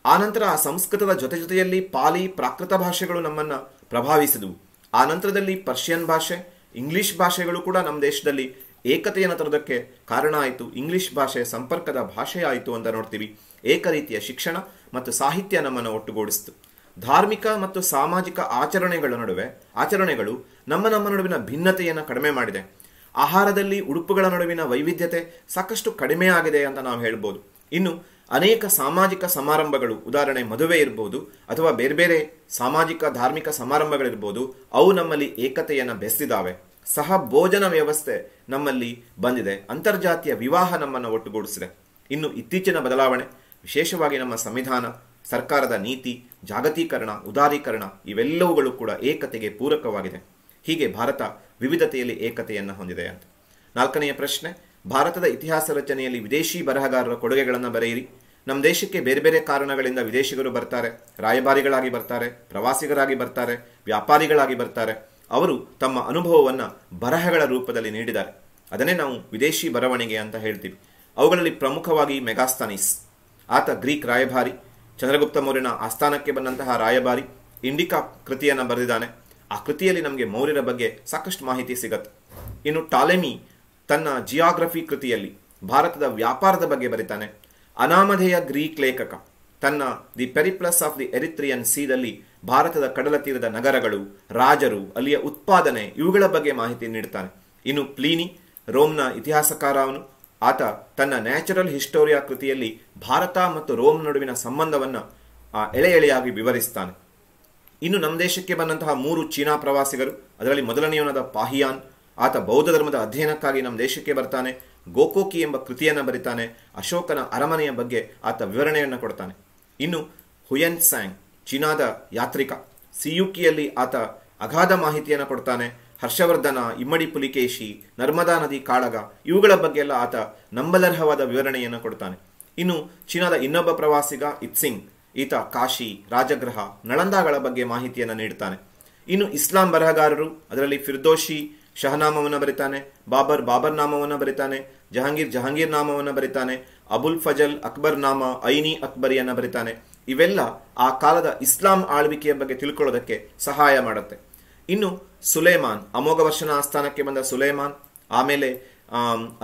ಆನಂತರ ಆ ಸಂಸ್ಕೃತದ ಜೊತೆಯಲ್ಲಿ ಪಾಲಿ, ಪ್ರಾಕೃತ ಭಾಷೆಗಳು ನಮ್ಮನ್ನು ಪ್ರಭಾವಿಸಿದವು. ಆ ನಂತರದಲ್ಲಿ ಪರ್ಷಿಯನ್ ಭಾಷೆ, ಇಂಗ್ಲಿಷ್ ಭಾಷೆಗಳು ಕೂಡ ನಮ್ಮ ದೇಶದಲ್ಲಿ ಏಕತೆಯನ್ನು ತರೋದಕ್ಕೆ ಕಾರಣ ಆಯಿತು. ಇಂಗ್ಲಿಷ್ ಭಾಷೆ ಸಂಪರ್ಕದ ಭಾಷೆ ಆಯಿತು ಅಂತ ನೋಡ್ತೀವಿ. ಏಕರೀತಿಯ ಶಿಕ್ಷಣ ಮತ್ತು ಸಾಹಿತ್ಯ ನಮ್ಮನ್ನು ಒಟ್ಟುಗೂಡಿಸಿತು. ಧಾರ್ಮಿಕ ಮತ್ತು ಸಾಮಾಜಿಕ ಆಚರಣೆಗಳು ನಮ್ಮ ನಡುವಿನ ಭಿನ್ನತೆಯನ್ನು ಕಡಿಮೆ ಮಾಡಿದೆ. ಆಹಾರದಲ್ಲಿ, ಉಡುಪುಗಳ ನಡುವಿನ ವೈವಿಧ್ಯತೆ ಸಾಕಷ್ಟು ಕಡಿಮೆ ಆಗಿದೆ ಅಂತ ನಾವು ಹೇಳ್ಬೋದು. ಇನ್ನು ಅನೇಕ ಸಾಮಾಜಿಕ ಸಮಾರಂಭಗಳು, ಉದಾಹರಣೆ ಮದುವೆ ಇರ್ಬೋದು ಅಥವಾ ಬೇರೆ ಬೇರೆ ಸಾಮಾಜಿಕ ಧಾರ್ಮಿಕ ಸಮಾರಂಭಗಳಿರ್ಬೋದು, ಅವು ನಮ್ಮಲ್ಲಿ ಏಕತೆಯನ್ನು ಬೆಸೆದಿದ್ದಾವೆ. ಸಹ ಭೋಜನ ವ್ಯವಸ್ಥೆ ನಮ್ಮಲ್ಲಿ ಬಂದಿದೆ. ಅಂತರ್ಜಾತೀಯ ವಿವಾಹ ನಮ್ಮನ್ನು ಒಟ್ಟುಗೂಡಿಸಿದೆ. ಇನ್ನು ಇತ್ತೀಚಿನ ಬದಲಾವಣೆ, ವಿಶೇಷವಾಗಿ ನಮ್ಮ ಸಂವಿಧಾನ, ಸರ್ಕಾರದ ನೀತಿ, ಜಾಗತೀಕರಣ, ಉದಾರೀಕರಣ ಇವೆಲ್ಲವುಗಳು ಕೂಡ ಏಕತೆಗೆ ಪೂರಕವಾಗಿದೆ. ಹೀಗೆ ಭಾರತ ವಿವಿಧತೆಯಲ್ಲಿ ಏಕತೆಯನ್ನು ಹೊಂದಿದೆ ಅಂತ. 4ನೆಯ ಪ್ರಶ್ನೆ, ಭಾರತದ ಇತಿಹಾಸ ರಚನೆಯಲ್ಲಿ ವಿದೇಶಿ ಬರಹಗಾರರ ಕೊಡುಗೆಗಳನ್ನು ಬರೆಯಿರಿ. ನಮ್ಮ ದೇಶಕ್ಕೆ ಬೇರೆ ಬೇರೆ ಕಾರಣಗಳಿಂದ ವಿದೇಶಿಗರು ಬರ್ತಾರೆ. ರಾಯಭಾರಿಗಳಾಗಿ ಬರ್ತಾರೆ, ಪ್ರವಾಸಿಗರಾಗಿ ಬರ್ತಾರೆ, ವ್ಯಾಪಾರಿಗಳಾಗಿ ಬರ್ತಾರೆ. ಅವರು ತಮ್ಮ ಅನುಭವವನ್ನು ಬರಹಗಳ ರೂಪದಲ್ಲಿ ನೀಡಿದ್ದಾರೆ. ಅದನ್ನೇ ನಾವು ವಿದೇಶಿ ಬರವಣಿಗೆ ಅಂತ ಹೇಳ್ತೀವಿ. ಅವುಗಳಲ್ಲಿ ಪ್ರಮುಖವಾಗಿ ಮೆಗಾಸ್ತನೀಸ್, ಆತ ಗ್ರೀಕ್ ರಾಯಭಾರಿ, ಚಂದ್ರಗುಪ್ತ ಮೌರ್ಯನ ಆಸ್ಥಾನಕ್ಕೆ ಬಂದಂತಹ ರಾಯಭಾರಿ. ಇಂಡಿಕಾ ಕೃತಿಯನ್ನು ಬರೆದಿದ್ದಾನೆ. ಆ ಕೃತಿಯಲ್ಲಿ ನಮಗೆ ಮೌರ್ಯರ ಬಗ್ಗೆ ಸಾಕಷ್ಟು ಮಾಹಿತಿ ಸಿಗತ್ತೆ. ಇನ್ನು ಟಾಲೆಮಿ ತನ್ನ ಜಿಯಾಗ್ರಫಿ ಕೃತಿಯಲ್ಲಿ ಭಾರತದ ವ್ಯಾಪಾರದ ಬಗ್ಗೆ ಬರೀತಾನೆ. ಅನಾಮಧೇಯ ಗ್ರೀಕ್ ಲೇಖಕ ತನ್ನ ದಿ ಪೆರಿಪ್ಲಸ್ ಆಫ್ ದಿ ಎರಿತ್ರಿಯನ್ ಸೀದಲ್ಲಿ ಭಾರತದ ಕಡಲ ತೀರದ ನಗರಗಳು, ರಾಜರು, ಅಲ್ಲಿಯ ಉತ್ಪಾದನೆ ಇವುಗಳ ಬಗ್ಗೆ ಮಾಹಿತಿ ನೀಡುತ್ತಾನೆ. ಇನ್ನು ಪ್ಲೀನಿ ರೋಮ್ನ ಇತಿಹಾಸಕಾರ ಅವನು. ಆತ ತನ್ನ ನ್ಯಾಚುರಲ್ ಹಿಸ್ಟೋರಿಯಾ ಕೃತಿಯಲ್ಲಿ ಭಾರತ ಮತ್ತು ರೋಮ್ ನಡುವಿನ ಸಂಬಂಧವನ್ನು ಎಳೆ ಎಳೆಯಾಗಿ ವಿವರಿಸ್ತಾನೆ. ಇನ್ನು ನಮ್ಮ ದೇಶಕ್ಕೆ ಬಂದಂತಹ 3 ಚೀನಾ ಪ್ರವಾಸಿಗರು, ಅದರಲ್ಲಿ ಮೊದಲನೆಯವನಾದ ಪಾಹಿಯಾನ್. ಆತ ಬೌದ್ಧ ಧರ್ಮದ ಅಧ್ಯಯನಕ್ಕಾಗಿ ನಮ್ಮ ದೇಶಕ್ಕೆ ಬರ್ತಾನೆ. ಗೋಕೋಕಿ ಎಂಬ ಕೃತಿಯನ್ನು ಬರೀತಾನೆ. ಅಶೋಕನ ಅರಮನೆಯ ಬಗ್ಗೆ ಆತ ವಿವರಣೆಯನ್ನು ಕೊಡ್ತಾನೆ. ಇನ್ನು ಹುಯೆನ್ ಸ್ಯಾಂಗ್ ಚೀನಾದ ಯಾತ್ರಿಕ. ಸಿಯುಕಿಯಲ್ಲಿ ಆತ ಅಗಾಧ ಮಾಹಿತಿಯನ್ನು ಕೊಡ್ತಾನೆ. ಹರ್ಷವರ್ಧನ, ಇಮ್ಮಡಿ ಪುಲಿಕೇಶಿ, ನರ್ಮದಾ ನದಿ ಕಾಳಗ ಇವುಗಳ ಬಗ್ಗೆ ಎಲ್ಲ ಆತ ನಂಬಲರ್ಹವಾದ ವಿವರಣೆಯನ್ನು ಕೊಡ್ತಾನೆ. ಇನ್ನು ಚೀನಾದ ಇನ್ನೊಬ್ಬ ಪ್ರವಾಸಿಗ ಇತ್ಸಿಂಗ್, ಈತ ಕಾಶಿ, ರಾಜಗೃಹ, ನಳಂದಾಗಳ ಬಗ್ಗೆ ಮಾಹಿತಿಯನ್ನು ನೀಡುತ್ತಾನೆ. ಇನ್ನು ಇಸ್ಲಾಂ ಬರಹಗಾರರು, ಅದರಲ್ಲಿ ಫಿರ್ದೋಶಿ ಶಹನಾಮವನ್ನು ಬರೀತಾನೆ, ಬಾಬರ್ ನಾಮವನ್ನು ಬರೀತಾನೆ, ಜಹಾಂಗೀರ್ ನಾಮವನ್ನು ಬರೀತಾನೆ, ಅಬುಲ್ ಫಜಲ್ ಅಕ್ಬರ್ ನಾಮ, ಐನಿ ಅಕ್ಬರಿಯನ್ನು ಬರೀತಾನೆ. ಇವೆಲ್ಲ ಆ ಕಾಲದ ಇಸ್ಲಾಂ ಆಳ್ವಿಕೆಯ ಬಗ್ಗೆ ತಿಳ್ಕೊಳ್ಳೋದಕ್ಕೆ ಸಹಾಯ ಮಾಡುತ್ತೆ. ಇನ್ನು ಸುಲೇಮಾನ್, ಅಮೋಘ ವರ್ಷನ ಆಸ್ಥಾನಕ್ಕೆ ಬಂದ ಸುಲೇಮಾನ್, ಆಮೇಲೆ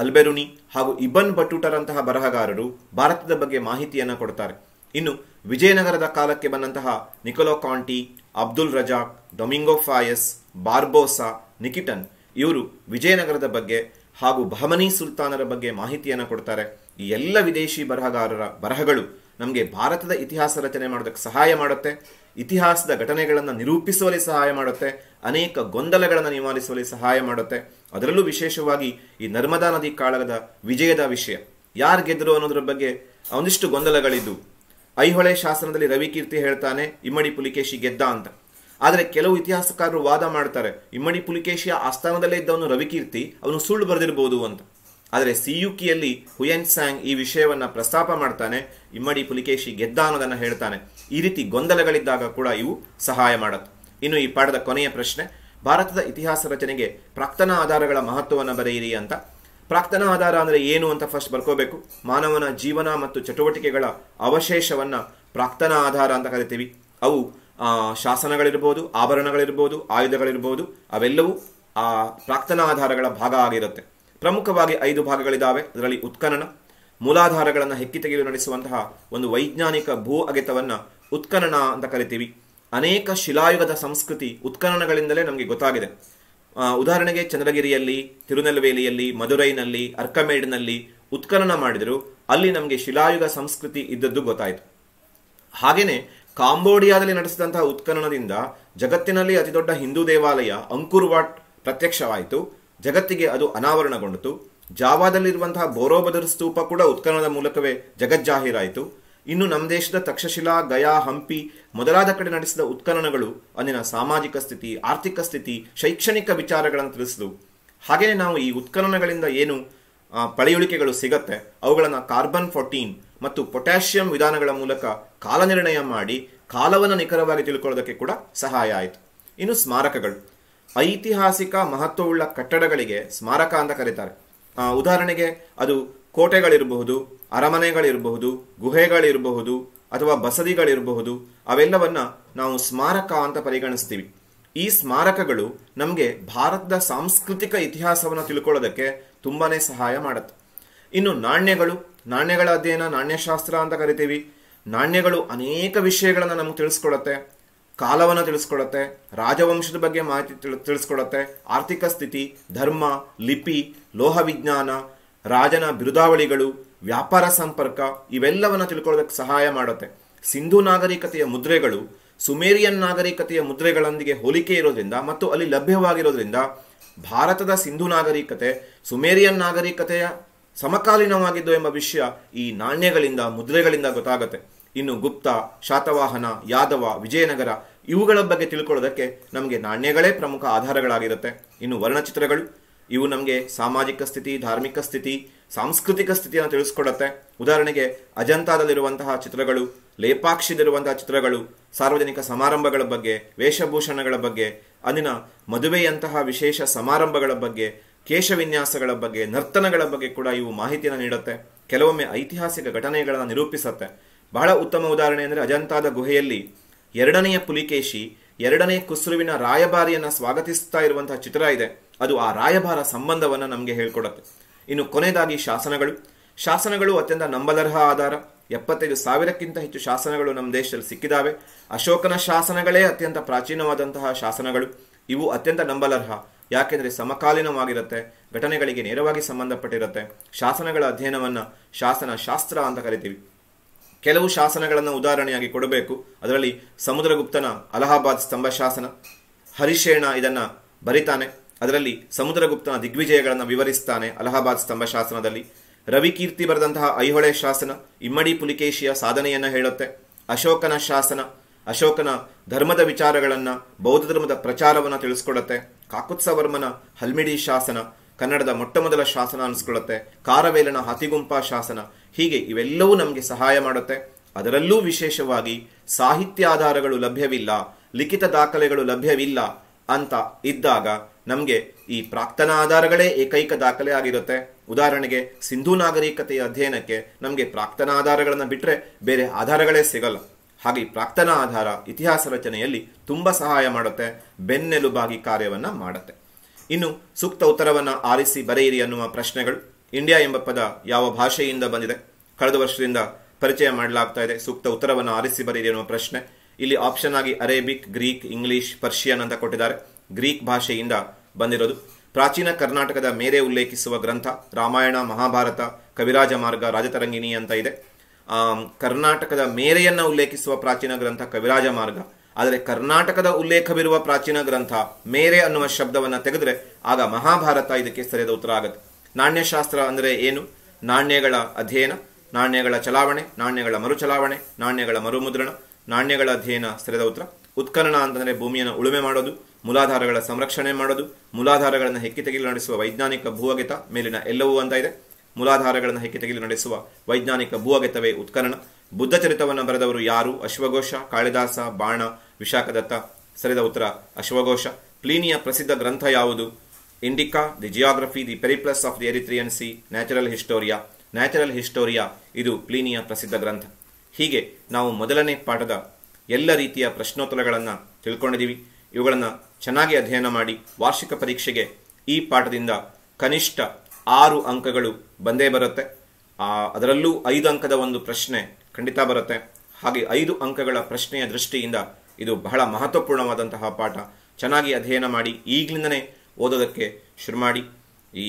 ಅಲ್ಬೆರುನಿ ಹಾಗೂ ಇಬನ್ ಬಟೂಟರಂತಹ ಬರಹಗಾರರು ಭಾರತದ ಬಗ್ಗೆ ಮಾಹಿತಿಯನ್ನು ಕೊಡ್ತಾರೆ. ಇನ್ನು ವಿಜಯನಗರದ ಕಾಲಕ್ಕೆ ಬಂದಂತಹ Nicolo Conti, Abdul Razzak, Domingo Paes, Barbosa, Nikitin ಇವರು ವಿಜಯನಗರದ ಬಗ್ಗೆ ಹಾಗೂ ಬಹಮನಿ ಸುಲ್ತಾನರ ಬಗ್ಗೆ ಮಾಹಿತಿಯನ್ನು ಕೊಡ್ತಾರೆ. ಈ ಎಲ್ಲ ವಿದೇಶಿ ಬರಹಗಾರರ ಬರಹಗಳು ನಮಗೆ ಭಾರತದ ಇತಿಹಾಸ ರಚನೆ ಮಾಡೋದಕ್ಕೆ ಸಹಾಯ ಮಾಡುತ್ತೆ. ಇತಿಹಾಸದ ಘಟನೆಗಳನ್ನು ನಿರೂಪಿಸುವಲ್ಲಿ ಸಹಾಯ ಮಾಡುತ್ತೆ. ಅನೇಕ ಗೊಂದಲಗಳನ್ನು ನಿವಾರಿಸುವಲ್ಲಿ ಸಹಾಯ ಮಾಡುತ್ತೆ. ಅದರಲ್ಲೂ ವಿಶೇಷವಾಗಿ ಈ ನರ್ಮದಾ ನದಿ ಕಾಳಗದ ವಿಜಯದ ವಿಷಯ, ಯಾರು ಗೆದ್ದರು ಅನ್ನೋದ್ರ ಬಗ್ಗೆ ಒಂದಿಷ್ಟು ಗೊಂದಲಗಳಿದ್ದು. ಐಹೊಳೆ ಶಾಸನದಲ್ಲಿ ರವಿಕೀರ್ತಿ ಹೇಳ್ತಾನೆ ಇಮ್ಮಡಿ ಪುಲಿಕೇಶಿ ಗೆದ್ದ ಅಂತ. ಆದರೆ ಕೆಲವು ಇತಿಹಾಸಕಾರರು ವಾದ ಮಾಡ್ತಾರೆ ಇಮ್ಮಡಿ ಪುಲಿಕೇಶಿಯ ಆಸ್ಥಾನದಲ್ಲೇ ಇದ್ದವನು ರವಿಕೀರ್ತಿ, ಅವನು ಸುಳ್ಳು ಬರೆದಿರಬಹುದು ಅಂತ. ಆದರೆ ಸಿಯುಕಿಯಲ್ಲಿ ಹುಯೆನ್ ಸ್ಯಾಂಗ್ ಈ ವಿಷಯವನ್ನ ಪ್ರಸ್ತಾಪ ಮಾಡ್ತಾನೆ, ಇಮ್ಮಡಿ ಪುಲಿಕೇಶಿ ಗೆದ್ದ ಅನ್ನೋದನ್ನ ಹೇಳ್ತಾನೆ. ಈ ರೀತಿ ಗೊಂದಲಗಳಿದ್ದಾಗ ಕೂಡ ಇವು ಸಹಾಯ ಮಾಡುತ್ತೆ. ಇನ್ನು ಈ ಪಾಠದ ಕೊನೆಯ ಪ್ರಶ್ನೆ, ಭಾರತದ ಇತಿಹಾಸ ರಚನೆಗೆ ಪ್ರಾಕ್ತನ ಆಧಾರಗಳ ಮಹತ್ವವನ್ನು ಬರೆಯಿರಿ ಅಂತ. ಪ್ರಾಕ್ತನ ಆಧಾರ ಅಂದರೆ ಏನು ಅಂತ ಫಸ್ಟ್ ಬರ್ಕೋಬೇಕು. ಮಾನವನ ಜೀವನ ಮತ್ತು ಚಟುವಟಿಕೆಗಳ ಅವಶೇಷವನ್ನ ಪ್ರಾಕ್ತನ ಆಧಾರ ಅಂತ ಕರಿತೀವಿ. ಅವು ಶಾಸನಗಳಿರ್ಬೋದು, ಆಭರಣಗಳಿರ್ಬೋದು, ಆಯುಧಗಳಿರ್ಬೋದು, ಅವೆಲ್ಲವೂ ಆ ಪ್ರಾಕ್ತನ ಆಧಾರಗಳ ಭಾಗ ಆಗಿರುತ್ತೆ. ಪ್ರಮುಖವಾಗಿ 5 ಭಾಗಗಳಿದ್ದಾವೆ. ಅದರಲ್ಲಿ ಉತ್ಖನನ, ಮೂಲಾಧಾರಗಳನ್ನು ಹೆಕ್ಕಿ ತೆಗೆದು ನಡೆಸುವಂತಹ ಒಂದು ವೈಜ್ಞಾನಿಕ ಭೂ ಅಗೆತವನ್ನ ಉತ್ಖನನ ಅಂತ ಕರಿತೀವಿ. ಅನೇಕ ಶಿಲಾಯುಗದ ಸಂಸ್ಕೃತಿ ಉತ್ಖನನಗಳಿಂದಲೇ ನಮಗೆ ಗೊತ್ತಾಗಿದೆ. ಉದಾಹರಣೆಗೆ ಚಂದ್ರಗಿರಿಯಲ್ಲಿ, ತಿರುನೆಲ್ವೇಲಿಯಲ್ಲಿ, ಮದುರೈನಲ್ಲಿ, ಅರ್ಕಮೇಡ್ನಲ್ಲಿ ಉತ್ಖನನ ಮಾಡಿದ್ರು, ಅಲ್ಲಿ ನಮಗೆ ಶಿಲಾಯುಗ ಸಂಸ್ಕೃತಿ ಇದ್ದದ್ದು ಗೊತ್ತಾಯಿತು. ಹಾಗೇನೆ ಕಾಂಬೋಡಿಯಾದಲ್ಲಿ ನಡೆಸಿದಂತಹ ಉತ್ಖನನದಿಂದ ಜಗತ್ತಿನಲ್ಲಿ ಅತಿದೊಡ್ಡ ಹಿಂದೂ ದೇವಾಲಯ ಅಂಕುರ್ ವಾಟ್ ಪ್ರತ್ಯಕ್ಷವಾಯಿತು. ಜಗತ್ತಿಗೆ ಅದು ಅನಾವರಣಗೊಂಡಿತು. ಜಾವಾದಲ್ಲಿರುವಂತಹ ಬೋರೋಬದರ್ ಸ್ತೂಪ ಕೂಡ ಉತ್ಖನನದ ಮೂಲಕವೇ ಜಗಜ್ಜಾಹೀರಾಯಿತು. ಇನ್ನು ನಮ್ಮ ದೇಶದ ತಕ್ಷಶಿಲಾ, ಗಯಾ, ಹಂಪಿ ಮೊದಲಾದ ಕಡೆ ನಡೆಸಿದ ಉತ್ಖನನಗಳು ಅಂದಿನ ಸಾಮಾಜಿಕ ಸ್ಥಿತಿ, ಆರ್ಥಿಕ ಸ್ಥಿತಿ, ಶೈಕ್ಷಣಿಕ ವಿಚಾರಗಳನ್ನು ತಿಳಿಸಿದವು. ಹಾಗೆಯೇ ನಾವು ಈ ಉತ್ಖನನಗಳಿಂದ ಏನು ಪಳೆಯುಳಿಕೆಗಳು ಸಿಗತ್ತೆ ಅವುಗಳನ್ನು ಕಾರ್ಬನ್ 14 ಮತ್ತು ಪೊಟ್ಯಾಷಿಯಂ ವಿಧಾನಗಳ ಮೂಲಕ ಕಾಲನಿರ್ಣಯ ಮಾಡಿ ಕಾಲವನ್ನು ನಿಖರವಾಗಿ ತಿಳ್ಕೊಳ್ಳೋದಕ್ಕೆ ಕೂಡ ಸಹಾಯ ಆಯಿತು. ಇನ್ನು ಸ್ಮಾರಕಗಳು, ಐತಿಹಾಸಿಕ ಮಹತ್ವವುಳ್ಳ ಕಟ್ಟಡಗಳಿಗೆ ಸ್ಮಾರಕ ಅಂತ ಕರೀತಾರೆ. ಉದಾಹರಣೆಗೆ ಅದು ಕೋಟೆಗಳಿರಬಹುದು, ಅರಮನೆಗಳಿರಬಹುದು, ಗುಹೆಗಳಿರಬಹುದು, ಅಥವಾ ಬಸದಿಗಳಿರಬಹುದು. ಅವೆಲ್ಲವನ್ನ ನಾವು ಸ್ಮಾರಕ ಅಂತ ಪರಿಗಣಿಸ್ತೀವಿ. ಈ ಸ್ಮಾರಕಗಳು ನಮಗೆ ಭಾರತದ ಸಾಂಸ್ಕೃತಿಕ ಇತಿಹಾಸವನ್ನು ತಿಳ್ಕೊಳ್ಳೋದಕ್ಕೆ ತುಂಬಾನೇ ಸಹಾಯ ಮಾಡುತ್ತೆ. ಇನ್ನು ನಾಣ್ಯಗಳ ಅಧ್ಯಯನ ನಾಣ್ಯಶಾಸ್ತ್ರ ಅಂತ ಕರಿತೀವಿ. ನಾಣ್ಯಗಳು ಅನೇಕ ವಿಷಯಗಳನ್ನು ನಮಗೆ ತಿಳಿಸ್ಕೊಡತ್ತೆ. ಕಾಲವನ್ನು ತಿಳಿಸ್ಕೊಡತ್ತೆ, ರಾಜವಂಶದ ಬಗ್ಗೆ ಮಾಹಿತಿ ತಿಳಿಸ್ಕೊಡತ್ತೆ, ಆರ್ಥಿಕ ಸ್ಥಿತಿ, ಧರ್ಮ, ಲಿಪಿ, ಲೋಹ ವಿಜ್ಞಾನ, ರಾಜನ ಬಿರುದಾವಳಿಗಳು, ವ್ಯಾಪಾರ ಸಂಪರ್ಕ ಇವೆಲ್ಲವನ್ನು ತಿಳ್ಕೊಳ್ಳೋದಕ್ಕೆ ಸಹಾಯ ಮಾಡುತ್ತೆ. ಸಿಂಧು ನಾಗರಿಕತೆಯ ಮುದ್ರೆಗಳು ಸುಮೇರಿಯನ್ ನಾಗರಿಕತೆಯ ಮುದ್ರೆಗಳೊಂದಿಗೆ ಹೋಲಿಕೆ ಇರೋದ್ರಿಂದ ಮತ್ತು ಅಲ್ಲಿ ಲಭ್ಯವಾಗಿರೋದ್ರಿಂದ ಭಾರತದ ಸಿಂಧು ನಾಗರಿಕತೆ ಸುಮೇರಿಯನ್ ನಾಗರಿಕತೆಯ ಸಮಕಾಲೀನವಾಗಿದ್ದು ಎಂಬ ವಿಷಯ ಈ ನಾಣ್ಯಗಳಿಂದ ಮುದ್ರೆಗಳಿಂದ ಗೊತ್ತಾಗುತ್ತೆ. ಇನ್ನು ಗುಪ್ತ, ಶಾತವಾಹನ, ಯಾದವ, ವಿಜಯನಗರ ಇವುಗಳ ಬಗ್ಗೆ ತಿಳ್ಕೊಳ್ಳೋದಕ್ಕೆ ನಮಗೆ ನಾಣ್ಯಗಳೇ ಪ್ರಮುಖ ಆಧಾರಗಳಾಗಿರುತ್ತೆ. ಇನ್ನು ವರ್ಣಚಿತ್ರಗಳು ಇವು ನಮಗೆ ಸಾಮಾಜಿಕ ಸ್ಥಿತಿ, ಧಾರ್ಮಿಕ ಸ್ಥಿತಿ, ಸಾಂಸ್ಕೃತಿಕ ಸ್ಥಿತಿಯನ್ನು ತಿಳಿಸ್ಕೊಡುತ್ತೆ. ಉದಾಹರಣೆಗೆ ಅಜಂತಾದಲ್ಲಿರುವಂತಹ ಚಿತ್ರಗಳು, ಲೇಪಾಕ್ಷಿದಲ್ಲಿರುವಂತಹ ಚಿತ್ರಗಳು ಸಾರ್ವಜನಿಕ ಸಮಾರಂಭಗಳ ಬಗ್ಗೆ, ವೇಷಭೂಷಣಗಳ ಬಗ್ಗೆ, ಅಂದಿನ ಮದುವೆಯಂತಹ ವಿಶೇಷ ಸಮಾರಂಭಗಳ ಬಗ್ಗೆ, ಕೇಶವಿನ್ಯಾಸಗಳ ಬಗ್ಗೆ, ನರ್ತನಗಳ ಬಗ್ಗೆ ಕೂಡ ಇವು ಮಾಹಿತಿಯನ್ನು ನೀಡುತ್ತೆ. ಕೆಲವೊಮ್ಮೆ ಐತಿಹಾಸಿಕ ಘಟನೆಗಳನ್ನು ನಿರೂಪಿಸುತ್ತೆ. ಬಹಳ ಉತ್ತಮ ಉದಾಹರಣೆ ಅಂದರೆ ಅಜಂತಾದ ಗುಹೆಯಲ್ಲಿ 2ನೇ ಪುಲಿಕೇಶಿ 2ನೇ ಖುಸ್ರುವಿನ ರಾಯಭಾರಿಯನ್ನು ಸ್ವಾಗತಿಸ್ತಾ ಇರುವಂತಹ ಚಿತ್ರ ಇದೆ. ಅದು ಆ ರಾಯಭಾರ ಸಂಬಂಧವನ್ನು ನಮಗೆ ಹೇಳ್ಕೊಡುತ್ತೆ. ಇನ್ನು ಕೊನೆಯದಾಗಿ ಶಾಸನಗಳು ಅತ್ಯಂತ ನಂಬಲರ್ಹ ಆಧಾರ. 75,000ಕ್ಕಿಂತ ಹೆಚ್ಚು ಶಾಸನಗಳು ನಮ್ಮ ದೇಶದಲ್ಲಿ ಸಿಕ್ಕಿದ್ದಾವೆ. ಅಶೋಕನ ಶಾಸನಗಳೇ ಅತ್ಯಂತ ಪ್ರಾಚೀನವಾದಂತಹ ಶಾಸನಗಳು. ಇವು ಅತ್ಯಂತ ನಂಬಲರ್ಹ, ಯಾಕೆಂದರೆ ಸಮಕಾಲೀನವಾಗಿರುತ್ತೆ, ಘಟನೆಗಳಿಗೆ ನೇರವಾಗಿ ಸಂಬಂಧಪಟ್ಟಿರುತ್ತೆ. ಶಾಸನಗಳ ಅಧ್ಯಯನವನ್ನು ಶಾಸನ ಅಂತ ಕರಿತೀವಿ. ಕೆಲವು ಶಾಸನಗಳನ್ನು ಉದಾಹರಣೆಯಾಗಿ ಕೊಡಬೇಕು. ಅದರಲ್ಲಿ ಸಮುದ್ರಗುಪ್ತನ ಅಲಹಾಬಾದ್ ಸ್ತಂಭ ಶಾಸನ, ಹರಿಶೇಣ ಇದನ್ನ ಬರಿತಾನೆ. ಅದರಲ್ಲಿ ಸಮುದ್ರಗುಪ್ತನ ದಿಗ್ವಿಜಯಗಳನ್ನು ವಿವರಿಸ್ತಾನೆ ಅಲಹಾಬಾದ್ ಸ್ತಂಭ ಶಾಸನದಲ್ಲಿ. ರವಿಕೀರ್ತಿ ಬರೆದಂತಹ ಐಹೊಳೆ ಶಾಸನ ಇಮ್ಮಡಿ ಪುಲಿಕೇಶಿಯ ಸಾಧನೆಯನ್ನು ಹೇಳುತ್ತೆ. ಅಶೋಕನ ಶಾಸನ ಅಶೋಕನ ಧರ್ಮದ ವಿಚಾರಗಳನ್ನು, ಬೌದ್ಧ ಧರ್ಮದ ಪ್ರಚಾರವನ್ನು ತಿಳಿಸ್ಕೊಡುತ್ತೆ. ಕಾಕುತ್ಸವರ್ಮನ ಹಲ್ಮಿಡಿ ಶಾಸನ ಕನ್ನಡದ ಮೊಟ್ಟಮೊದಲ ಶಾಸನ ಅನಿಸ್ಕೊಳ್ಳುತ್ತೆ. ಕಾರವೇಲನ ಹಾತಿಗುಂಪ ಶಾಸನ. ಹೀಗೆ ಇವೆಲ್ಲವೂ ನಮಗೆ ಸಹಾಯ ಮಾಡುತ್ತೆ. ಅದರಲ್ಲೂ ವಿಶೇಷವಾಗಿ ಸಾಹಿತ್ಯ ಆಧಾರಗಳು ಲಭ್ಯವಿಲ್ಲ, ಲಿಖಿತ ದಾಖಲೆಗಳು ಲಭ್ಯವಿಲ್ಲ ಅಂತ ಇದ್ದಾಗ ನಮಗೆ ಈ ಪ್ರಾಕ್ತನ ಆಧಾರಗಳೇ ಏಕೈಕ ದಾಖಲೆ ಆಗಿರುತ್ತೆ. ಉದಾಹರಣೆಗೆ ಸಿಂಧೂ ನಾಗರಿಕತೆಯ ಅಧ್ಯಯನಕ್ಕೆ ನಮಗೆ ಪ್ರಾಕ್ತನ ಆಧಾರಗಳನ್ನು ಬಿಟ್ಟರೆ ಬೇರೆ ಆಧಾರಗಳೇ ಸಿಗಲ್ಲ. ಹಾಗೆ ಪ್ರಾಕ್ತನ ಆಧಾರ ಇತಿಹಾಸ ರಚನೆಯಲ್ಲಿ ತುಂಬ ಸಹಾಯ ಮಾಡುತ್ತೆ, ಬೆನ್ನೆಲುಬಾಗಿ ಕಾರ್ಯವನ್ನ ಮಾಡುತ್ತೆ. ಇನ್ನು ಸೂಕ್ತ ಉತ್ತರವನ್ನು ಆರಿಸಿ ಬರೆಯಿರಿ ಅನ್ನುವ ಪ್ರಶ್ನೆಗಳು. ಇಂಡಿಯಾ ಎಂಬ ಪದ ಯಾವ ಭಾಷೆಯಿಂದ ಬಂದಿದೆ? ಕಳೆದ ವರ್ಷದಿಂದ ಪರಿಚಯ ಮಾಡಲಾಗ್ತಾ ಇದೆ. ಸೂಕ್ತ ಉತ್ತರವನ್ನು ಆರಿಸಿ ಬರೆಯಿರಿ ಅನ್ನುವ ಪ್ರಶ್ನೆ. ಇಲ್ಲಿ ಆಪ್ಷನ್ ಆಗಿ ಅರೇಬಿಕ್, ಗ್ರೀಕ್, ಇಂಗ್ಲಿಷ್, ಪರ್ಷಿಯನ್ ಅಂತ ಕೊಟ್ಟಿದ್ದಾರೆ. ಗ್ರೀಕ್ ಭಾಷೆಯಿಂದ ಬಂದಿರೋದು. ಪ್ರಾಚೀನ ಕರ್ನಾಟಕದ ಮೇರೆ ಉಲ್ಲೇಖಿಸುವ ಗ್ರಂಥ ರಾಮಾಯಣ, ಮಹಾಭಾರತ, ಕವಿರಾಜ ಮಾರ್ಗ, ರಾಜತರಂಗಿಣಿ ಅಂತ ಇದೆ. ಕರ್ನಾಟಕದ ಮೇರೆಯನ್ನ ಉಲ್ಲೇಖಿಸುವ ಪ್ರಾಚೀನ ಗ್ರಂಥ ಕವಿರಾಜ ಮಾರ್ಗ. ಆದರೆ ಕರ್ನಾಟಕದ ಉಲ್ಲೇಖವಿರುವ ಪ್ರಾಚೀನ ಗ್ರಂಥ ಮೇರೆ ಅನ್ನುವ ಶಬ್ದವನ್ನು ತೆಗೆದ್ರೆ ಆಗ ಮಹಾಭಾರತ ಇದಕ್ಕೆ ಸರಿಯಾದ ಉತ್ತರ ಆಗುತ್ತೆ. ನಾಣ್ಯಶಾಸ್ತ್ರ ಅಂದರೆ ಏನು? ನಾಣ್ಯಗಳ ಅಧ್ಯಯನ, ನಾಣ್ಯಗಳ ಚಲಾವಣೆ, ನಾಣ್ಯಗಳ ಮರುಚಲಾವಣೆ, ನಾಣ್ಯಗಳ ಮರುಮುದ್ರಣ, ನಾಣ್ಯಗಳ ಅಧ್ಯಯನ ಸರಿಯಾದ ಉತ್ತರ. ಉತ್ಖನನ ಅಂತಂದ್ರೆ ಭೂಮಿಯನ್ನು ಉಳುಮೆ ಮಾಡೋದು, ಮೂಲಾಧಾರಗಳ ಸಂರಕ್ಷಣೆ ಮಾಡೋದು, ಮೂಲಾಧಾರಗಳನ್ನು ಹೆಕ್ಕಿ ತೆಗೆಯಲು ನಡೆಸುವ ವೈಜ್ಞಾನಿಕ ಭೂಅಗೆತ ಮೇಲಿನ ಎಲ್ಲವೂ ಅಂತ ಇದೆ. ಮೂಲಾಧಾರಗಳನ್ನು ಹೆಕ್ಕಿ ತೆಗೆಯಲು ನಡೆಸುವ ವೈಜ್ಞಾನಿಕ ಭೂಅಗೆತವೇ ಉತ್ಖನನ. ಬುದ್ಧ ಚರಿತವನ್ನು ಬರೆದವರು ಯಾರು? ಅಶ್ವಘೋಷ, ಕಾಳಿದಾಸ, ಬಾಣ, ವಿಶಾಖದತ್ತ. ಸರಿಯಾದ ಉತ್ತರ ಅಶ್ವಘೋಷ. ಪ್ಲೀನಿಯ ಪ್ರಸಿದ್ಧ ಗ್ರಂಥ ಯಾವುದು? Indica, the geography, the Periplus of the Erythraean sea, natural historia. Natural historia ಇದು ಪ್ಲೀನಿಯ ಪ್ರಸಿದ್ಧ ಗ್ರಂಥ. ಹೀಗೆ ನಾವು ಮೊದಲನೇ ಪಾಠದ ಎಲ್ಲ ರೀತಿಯ ಪ್ರಶ್ನೋತ್ತರಗಳನ್ನು ತಿಳ್ಕೊಂಡಿದ್ದೀವಿ. ಇವುಗಳನ್ನು ಚೆನ್ನಾಗಿ ಅಧ್ಯಯನ ಮಾಡಿ ವಾರ್ಷಿಕ ಪರೀಕ್ಷೆಗೆ ಈ ಪಾಠದಿಂದ ಕನಿಷ್ಠ 6 ಅಂಕಗಳು ಬಂದೇ ಬರುತ್ತೆ. ಅದರಲ್ಲೂ 5 ಅಂಕದ ಒಂದು ಪ್ರಶ್ನೆ ಖಂಡಿತ ಬರುತ್ತೆ. ಹಾಗೆ 5 ಅಂಕಗಳ ಪ್ರಶ್ನೆಯ ದೃಷ್ಟಿಯಿಂದ ಇದು ಬಹಳ ಮಹತ್ವಪೂರ್ಣವಾದಂತಹ ಪಾಠ. ಚೆನ್ನಾಗಿ ಅಧ್ಯಯನ ಮಾಡಿ ಈಗಲಿಂದನೇ ಓದೋದಕ್ಕೆ ಶುರು ಮಾಡಿ. ಈ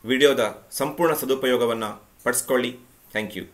ವಿಡಿಯೋದ ಸಂಪೂರ್ಣ ಸದುಪಯೋಗವನ್ನು ಪಡಿಸ್ಕೊಳ್ಳಿ. Thank you.